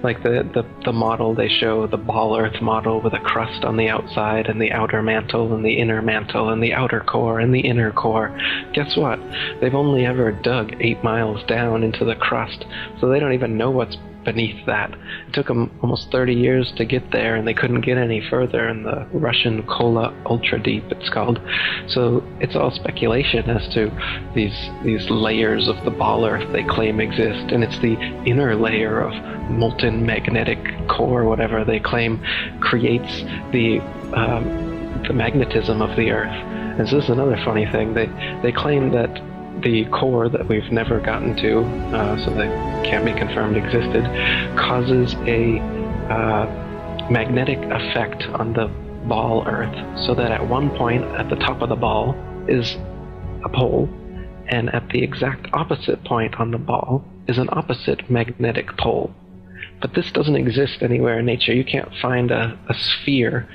Like the model they show, the ball Earth model with a crust on the outside and the outer mantle and the inner mantle and the outer core and the inner core. Guess what? They've only ever dug 8 miles down into the crust, so they don't even know what's beneath that. It took them almost 30 years to get there, and they couldn't get any further in the Russian Kola Ultra Deep, it's called. So it's all speculation as to these layers of the ball Earth they claim exist, and it's the inner layer of molten magnetic core, whatever they claim, creates the magnetism of the Earth. And so this is another funny thing. They claim that the core that we've never gotten to, so that can't be confirmed existed, causes a magnetic effect on the ball Earth, so that at one point at the top of the ball is a pole, and at the exact opposite point on the ball is an opposite magnetic pole. But this doesn't exist anywhere in nature. You can't find a sphere,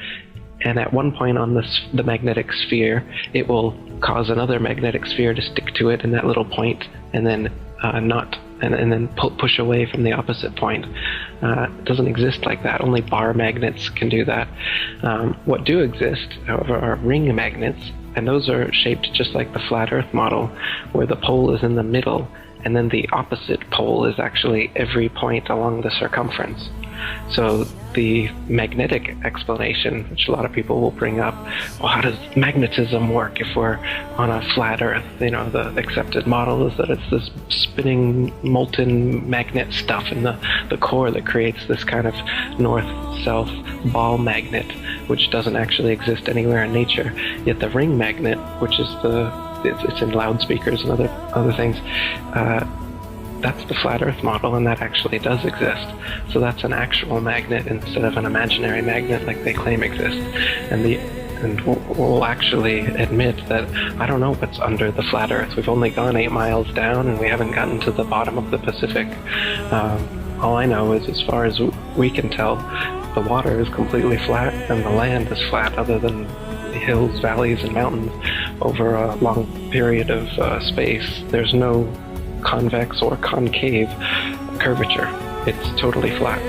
and at one point on the magnetic sphere, it will cause another magnetic sphere to stick to it in that little point, and then and then push away from the opposite point. It doesn't exist like that. Only bar magnets can do that. What do exist, however, are ring magnets, and those are shaped just like the flat Earth model, where the pole is in the middle, and then the opposite pole is actually every point along the circumference. So the magnetic explanation, which a lot of people will bring up, well, how does magnetism work if we're on a flat Earth? You know, the accepted model is that it's this spinning molten magnet stuff in the core that creates this kind of north-south ball magnet, which doesn't actually exist anywhere in nature. Yet the ring magnet, which is it's in loudspeakers and other things, that's the flat Earth model, and that actually does exist. So that's an actual magnet instead of an imaginary magnet like they claim exists. And we'll actually admit that I don't know what's under the flat Earth. We've only gone 8 miles down, and we haven't gotten to the bottom of the Pacific. All I know is, as far as we can tell, the water is completely flat, and the land is flat, other than hills, valleys, and mountains over a long period of space. There's no convex or concave curvature. It's totally flat.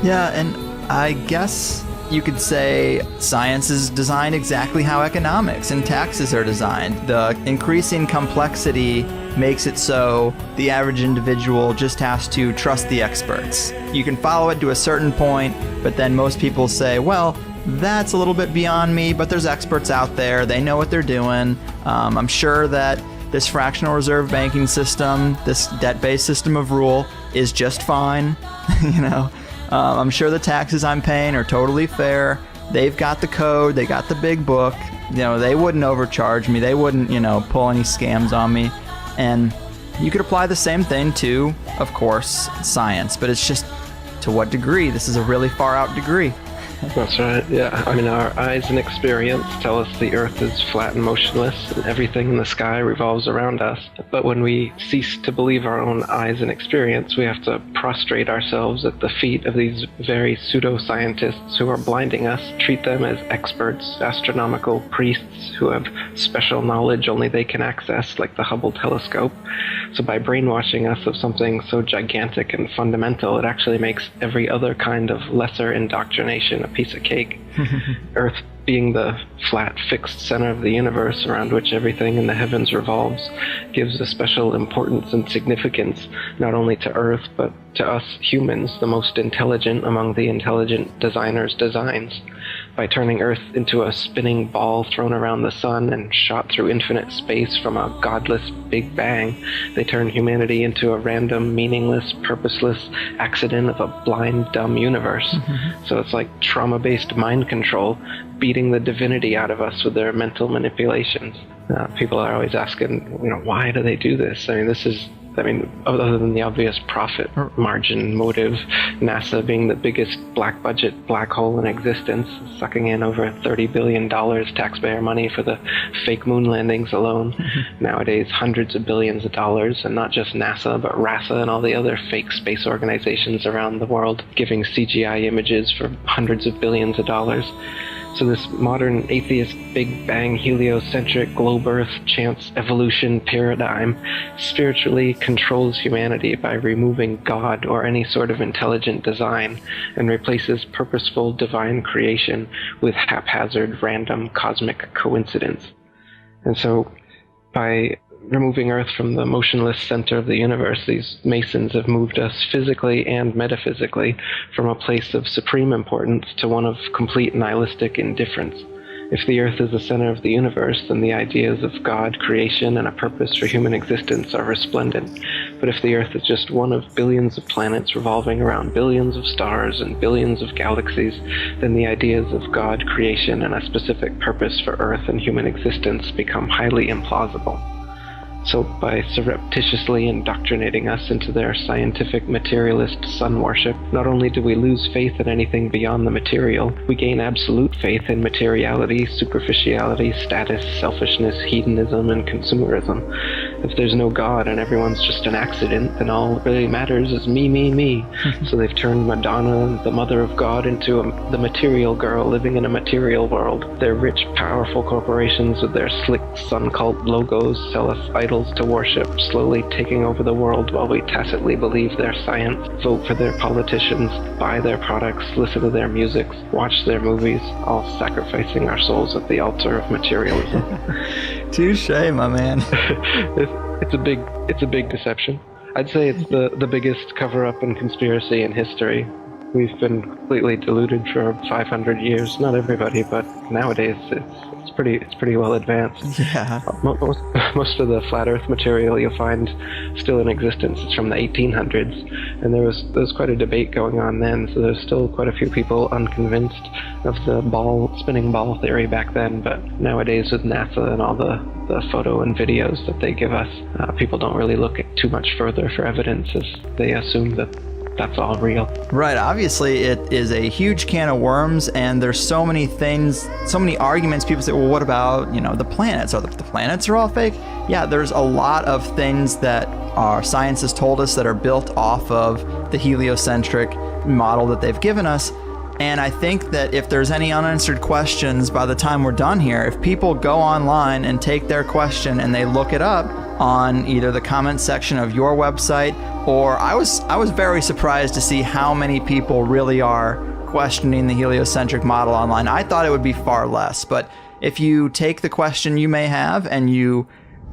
Yeah, and I guess you could say science is designed exactly how economics and taxes are designed. The increasing complexity makes it so the average individual just has to trust the experts. You can follow it to a certain point, but then most people say, well, that's a little bit beyond me, but there's experts out there. They know what they're doing. I'm sure that this fractional reserve banking system, this debt-based system of rule is just fine. You know, I'm sure the taxes I'm paying are totally fair. They've got the code, they got the big book. You know, they wouldn't overcharge me. They wouldn't, you know, pull any scams on me. And you could apply the same thing to, of course, science, but it's just to what degree? This is a really far out degree. That's right, yeah. I mean, our eyes and experience tell us the Earth is flat and motionless, and everything in the sky revolves around us. But when we cease to believe our own eyes and experience, we have to prostrate ourselves at the feet of these very pseudoscientists who are blinding us, treat them as experts, astronomical priests who have special knowledge only they can access, like the Hubble telescope. So by brainwashing us of something so gigantic and fundamental, it actually makes every other kind of lesser indoctrination a piece of cake. Earth being the flat, fixed center of the universe around which everything in the heavens revolves gives a special importance and significance not only to Earth, but to us humans, the most intelligent among the intelligent designers' designs. by turning Earth into a spinning ball thrown around the sun and shot through infinite space from a godless Big Bang, they turn humanity into a random, meaningless, purposeless accident of a blind, dumb universe. So it's like trauma-based mind control, beating the divinity out of us with their mental manipulations. People are always asking, why do they do this? Other than the obvious profit margin motive, NASA being the biggest black budget black hole in existence, sucking in over $30 billion taxpayer money for the fake moon landings alone. Nowadays, hundreds of billions of dollars, and not just NASA, but RASA and all the other fake space organizations around the world, giving CGI images for hundreds of billions of dollars. So this modern atheist Big Bang heliocentric globe Earth chance evolution paradigm spiritually controls humanity by removing God or any sort of intelligent design and replaces purposeful divine creation with haphazard random cosmic coincidence. And so by removing Earth from the motionless center of the universe, these Masons have moved us physically and metaphysically from a place of supreme importance to one of complete nihilistic indifference. If the Earth is the center of the universe, then the ideas of God, creation, and a purpose for human existence are resplendent. But if the Earth is just one of billions of planets revolving around billions of stars and billions of galaxies, then the ideas of God, creation, and a specific purpose for Earth and human existence become highly implausible. So by surreptitiously indoctrinating us into their scientific materialist sun worship, not only do we lose faith in anything beyond the material, we gain absolute faith in materiality, superficiality, status, selfishness, hedonism, and consumerism. If there's no God and everyone's just an accident, then all that really matters is me, me, me. So they've turned Madonna, the mother of God, into the material girl living in a material world. Their rich, powerful corporations with their slick sun cult logos sell us idols to worship, slowly taking over the world while we tacitly believe their science, vote for their politicians, buy their products, listen to their music, watch their movies, all sacrificing our souls at the altar of materialism. Touche, my man. It's a big deception. I'd say it's the biggest cover-up and conspiracy in history. We've been completely deluded for 500 years. Not everybody, but nowadays it's pretty well advanced. Yeah. Most of the flat Earth material you'll find still in existence is from the 1800s, and there was quite a debate going on then. So there's still quite a few people unconvinced of the spinning ball theory back then. But nowadays, with NASA and all the photo and videos that they give us, people don't really look too much further for evidence, as they assume that that's all real. Right, obviously it is a huge can of worms, and there's so many things, so many arguments. People say, well, what about, the planets? Are the planets are all fake? Yeah, there's a lot of things that our science has told us that are built off of the heliocentric model that they've given us. And I think that if there's any unanswered questions by the time we're done here, if people go online and take their question and they look it up on either the comment section of your website, or I was very surprised to see how many people really are questioning the heliocentric model online. I thought it would be far less, but if you take the question you may have and you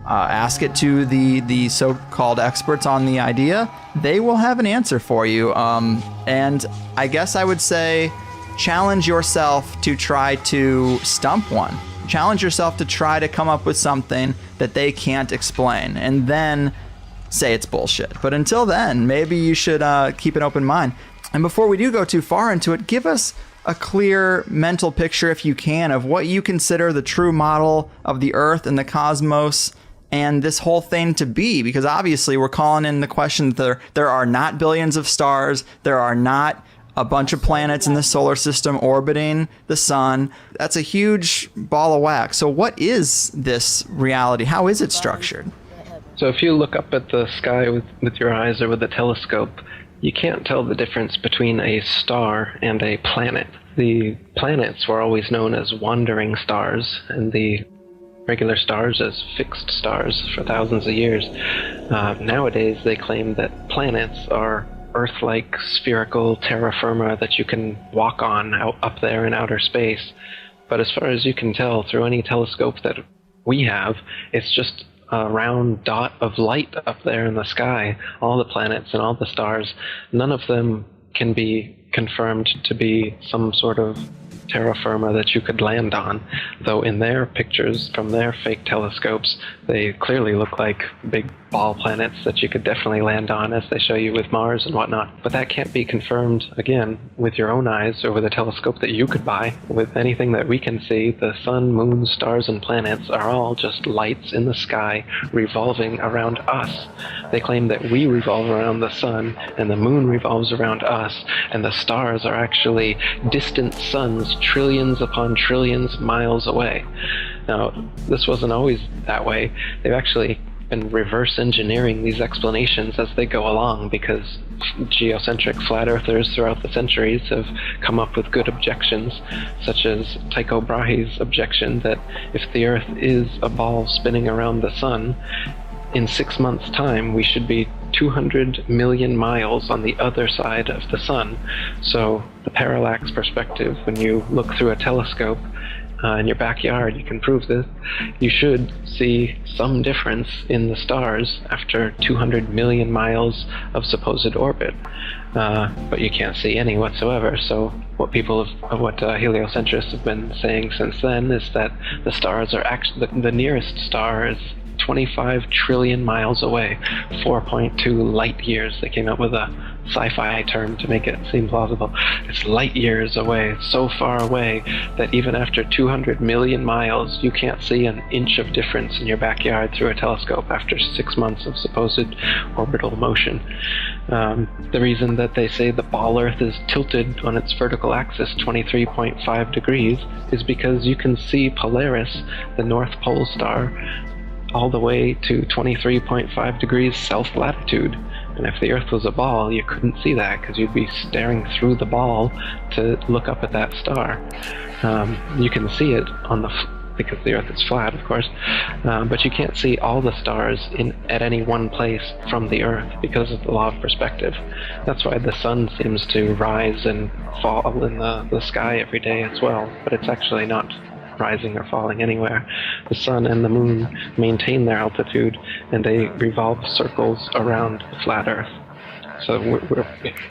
ask it to the so-called experts on the idea, they will have an answer for you. And I guess I would say challenge yourself to try to stump one. Challenge yourself to try to come up with something that they can't explain, and then say it's bullshit. But until then, maybe you should keep an open mind. And before we do go too far into it, give us a clear mental picture, if you can, of what you consider the true model of the Earth and the cosmos and this whole thing to be, because obviously we're calling in the question that there are not billions of stars, there are not a bunch of planets in the solar system orbiting the sun. That's a huge ball of wax. So what is this reality? How is it structured? So if you look up at the sky with your eyes or with a telescope, you can't tell the difference between a star and a planet. The planets were always known as wandering stars, and the regular stars as fixed stars for thousands of years. Nowadays, they claim that planets are Earth-like spherical terra firma that you can walk on up there in outer space. But as far as you can tell through any telescope that we have, it's just a round dot of light up there in the sky. All the planets and all the stars, none of them can be confirmed to be some sort of terra firma that you could land on, though in their pictures from their fake telescopes, they clearly look like big ball planets that you could definitely land on, as they show you with Mars and whatnot. But that can't be confirmed, again, with your own eyes or with a telescope that you could buy. With anything that we can see, the sun, moon, stars, and planets are all just lights in the sky revolving around us. They claim that we revolve around the sun, and the moon revolves around us, and the stars are actually distant suns trillions upon trillions miles away. Now, this wasn't always that way. They've actually been reverse engineering these explanations as they go along, because geocentric flat earthers throughout the centuries have come up with good objections, such as Tycho Brahe's objection that if the Earth is a ball spinning around the sun, in 6 months' time we should be 200 million miles on the other side of the sun. So the parallax perspective, when you look through a telescope in your backyard, you can prove this, you should see some difference in the stars after 200 million miles of supposed orbit. But you can't see any whatsoever. So what heliocentrists have been saying since then is that the stars are actually, the nearest star is 25 trillion miles away, 4.2 light years. They came up with a sci-fi term to make it seem plausible. It's light years away. It's so far away that even after 200 million miles, you can't see an inch of difference in your backyard through a telescope after 6 months of supposed orbital motion. The reason that they say the ball Earth is tilted on its vertical axis 23.5 degrees is because you can see Polaris, the North Pole star, all the way to 23.5 degrees south latitude. And if the Earth was a ball, you couldn't see that because you'd be staring through the ball to look up at that star. You can see it on because the Earth is flat, of course, but you can't see all the stars at any one place from the Earth because of the law of perspective. That's why the sun seems to rise and fall in the sky every day as well, but it's actually not rising or falling anywhere. The sun and the moon maintain their altitude, and they revolve circles around the flat Earth. So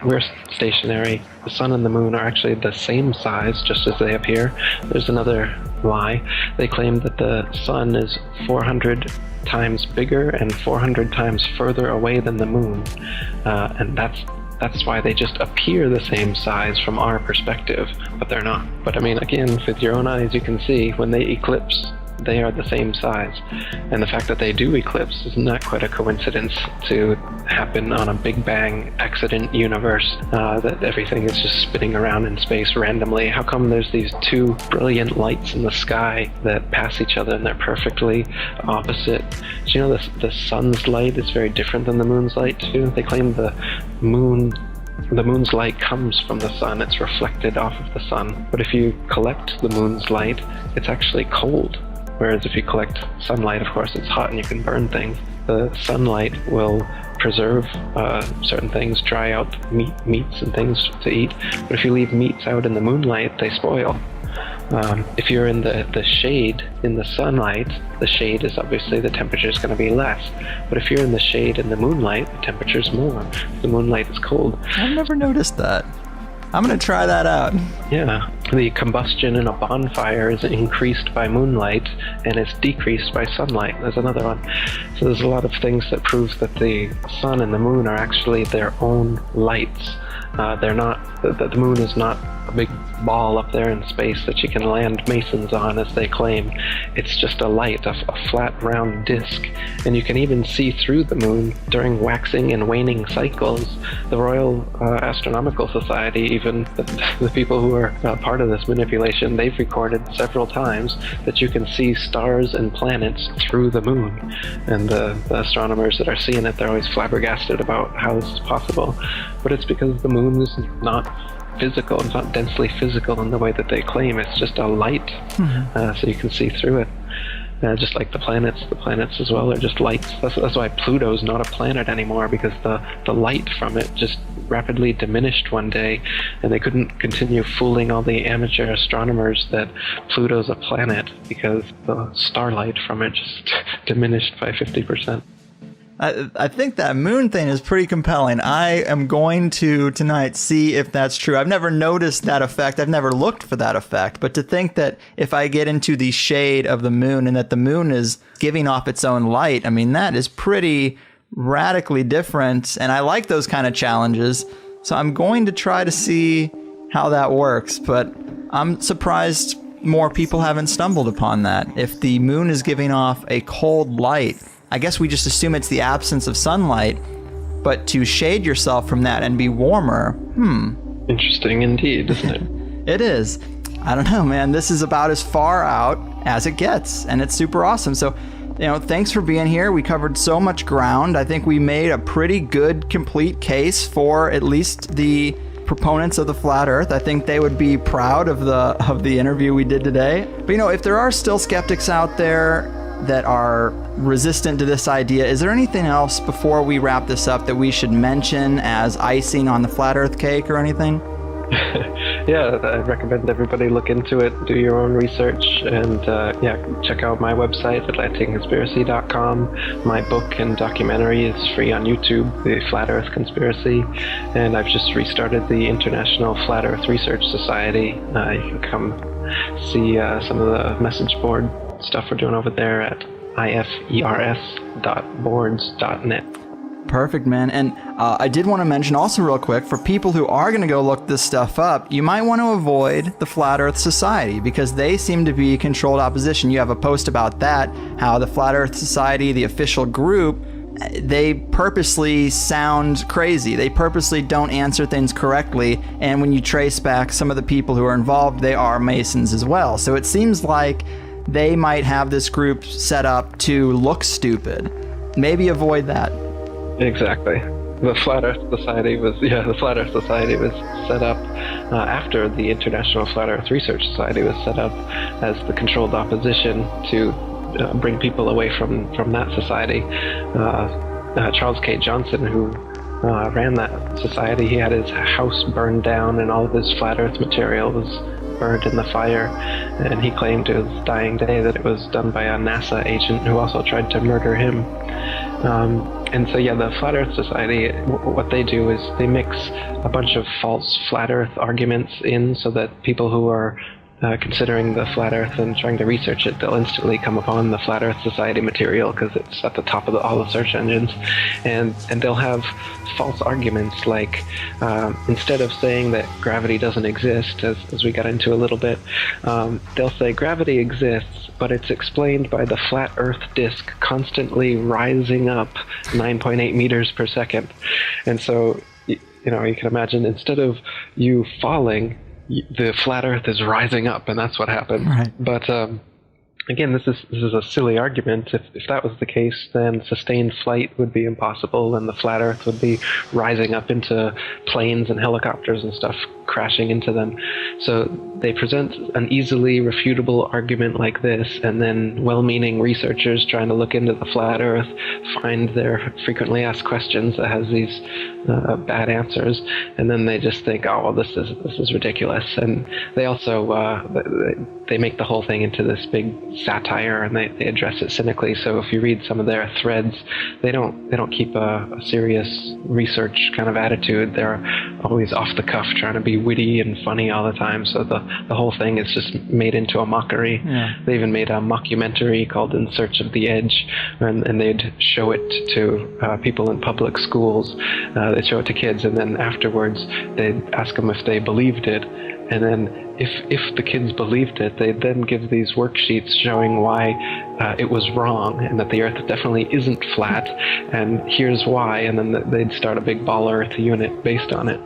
we're stationary. The sun and the moon are actually the same size, just as they appear. There's another lie. They claim that the sun is 400 times bigger and 400 times further away than the moon, and that's why they just appear the same size from our perspective, but they're not. But I mean, again, with your own eyes, you can see when they eclipse, they are the same size. And the fact that they do eclipse is not quite a coincidence to happen on a Big Bang accident universe, that everything is just spinning around in space randomly. How come there's these two brilliant lights in the sky that pass each other and they're perfectly opposite? Do you know the sun's light is very different than the moon's light too? They claim the moon's light comes from the sun, it's reflected off of the sun. But if you collect the moon's light, it's actually cold. Whereas if you collect sunlight, of course, it's hot and you can burn things. The sunlight will preserve certain things, dry out meats and things to eat. But if you leave meats out in the moonlight, they spoil. If you're in the shade in the sunlight, the shade is obviously the temperature is going to be less. But if you're in the shade in the moonlight, the temperature is more. The moonlight is cold. I've never noticed that. I'm going to try that out. Yeah. The combustion in a bonfire is increased by moonlight and it's decreased by sunlight. There's another one. So there's a lot of things that prove that the sun and the moon are actually their own lights. They're not, the moon is not a big ball up there in space that you can land masons on, as they claim. It's just a light, a flat round disk, and you can even see through the moon during waxing and waning cycles. The Royal Astronomical Society, even the people who are part of this manipulation, they've recorded several times that you can see stars and planets through the moon, and the astronomers that are seeing it, they're always flabbergasted about how this is possible. But it's because the moon is not physical, it's not densely physical in the way that they claim. It's just a light, so you can see through it. Just like the planets as well are just lights. That's why Pluto's not a planet anymore, because the light from it just rapidly diminished one day, and they couldn't continue fooling all the amateur astronomers that Pluto's a planet, because the starlight from it just diminished by 50%. I think that moon thing is pretty compelling. I am going to tonight see if that's true. I've never noticed that effect. I've never looked for that effect. But to think that if I get into the shade of the moon and that the moon is giving off its own light, I mean, that is pretty radically different. And I like those kind of challenges. So I'm going to try to see how that works. But I'm surprised more people haven't stumbled upon that. If the moon is giving off a cold light, I guess we just assume it's the absence of sunlight, but to shade yourself from that and be warmer, Interesting indeed, isn't it? It is. I don't know, man. This is about as far out as it gets, and it's super awesome. So, thanks for being here. We covered so much ground. I think we made a pretty good, complete case for at least the proponents of the flat earth. I think they would be proud of the interview we did today. But, if there are still skeptics out there that are resistant to this idea, is there anything else before we wrap this up that we should mention as icing on the flat earth cake or anything? Yeah, I recommend everybody look into it, do your own research, and check out my website, atlanticconspiracy.com. My book and documentary is free on YouTube, The Flat Earth Conspiracy, and I've just restarted the International Flat Earth Research Society. You can come see some of the message board stuff we're doing over there at ifers.boards.net. Perfect, man. And I did want to mention also real quick, for people who are going to go look this stuff up, you might want to avoid the Flat Earth Society because they seem to be controlled opposition. You have a post about that, how the Flat Earth Society, the official group, they purposely sound crazy. They purposely don't answer things correctly. And when you trace back some of the people who are involved, they are Masons as well. So it seems like they might have this group set up to look stupid. Maybe avoid that. Exactly. The Flat Earth Society was set up after the International Flat Earth Research Society was set up as the controlled opposition to bring people away from that society. Charles K. Johnson, who ran that society, he had his house burned down and all of his flat earth material was burned in the fire, and he claimed to his dying day that it was done by a NASA agent who also tried to murder him. And so, the Flat Earth Society, what they do is they mix a bunch of false flat earth arguments in so that people who are considering the flat earth and trying to research it, they'll instantly come upon the Flat Earth Society material because it's at the top of all the search engines, and they'll have false arguments like instead of saying that gravity doesn't exist, as we got into a little bit, they'll say gravity exists, but it's explained by the flat earth disk constantly rising up 9.8 meters per second. And so you can imagine, instead of you falling, the flat earth is rising up, and that's what happened. Right. But again, this is a silly argument. If that was the case, then sustained flight would be impossible, and the flat earth would be rising up into planes and helicopters and stuff, crashing into them. So they present an easily refutable argument like this, and then well-meaning researchers trying to look into the flat earth find their frequently asked questions that has these bad answers, and then they just think, oh, well, this is ridiculous. And they also they make the whole thing into this big satire, and they address it cynically. So if you read some of their threads, they don't keep a serious research kind of attitude. They're always off the cuff, trying to be witty and funny all the time. So the whole thing is just made into a mockery. Yeah. They even made a mockumentary called In Search of the Edge, and they'd show it to people in public schools. They'd show it to kids, and then afterwards they'd ask them if they believed it. And then if the kids believed it, they'd then give these worksheets showing why it was wrong and that the Earth definitely isn't flat, and here's why, and then they'd start a big ball Earth unit based on it.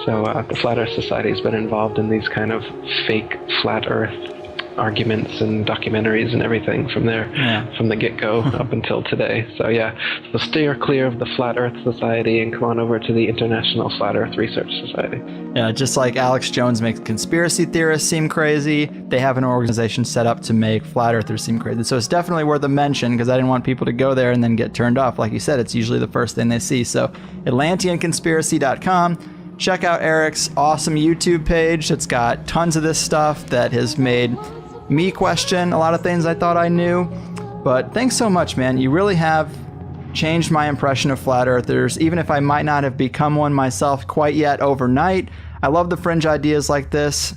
So the Flat Earth Society has been involved in these kind of fake flat Earth arguments and documentaries and everything from the get-go up until today. So so steer clear of the Flat Earth Society and come on over to the International Flat Earth Research Society. Yeah, just like Alex Jones makes conspiracy theorists seem crazy, they have an organization set up to make flat earthers seem crazy. So it's definitely worth a mention, because I didn't want people to go there and then get turned off. Like you said, it's usually the first thing they see. So atlanteanconspiracy.com. Check out Eric's awesome YouTube page. It's got tons of this stuff that has made me question a lot of things I thought I knew. But thanks so much, man. You really have changed my impression of flat earthers, even if I might not have become one myself quite yet overnight. I love the fringe ideas like this.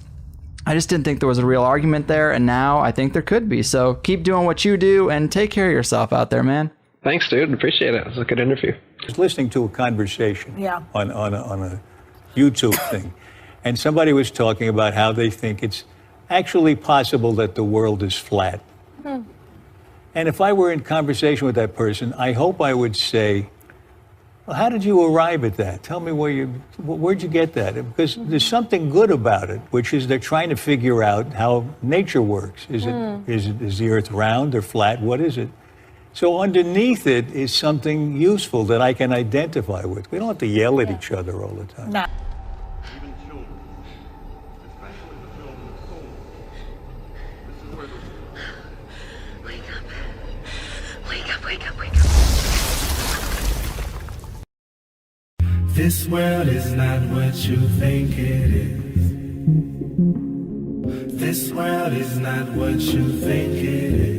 I just didn't think there was a real argument there, and now I think there could be. So keep doing what you do and take care of yourself out there, man. Thanks, dude. Appreciate it. It was a good interview. I was listening to a conversation on a YouTube thing, and somebody was talking about how they think it's actually possible that the world is flat. And if I were in conversation with that person, I hope I would say, well, how did you arrive at that? Tell me where'd you get that? Because there's something good about it, which is they're trying to figure out how nature works. Is the earth round or flat? What is it? So underneath it is something useful that I can identify with. We don't have to yell at each other all the time. No. Even children, especially the children of soul. This is where the... Wake up. Wake up, wake up, wake up. This world is not what you think it is. This world is not what you think it is.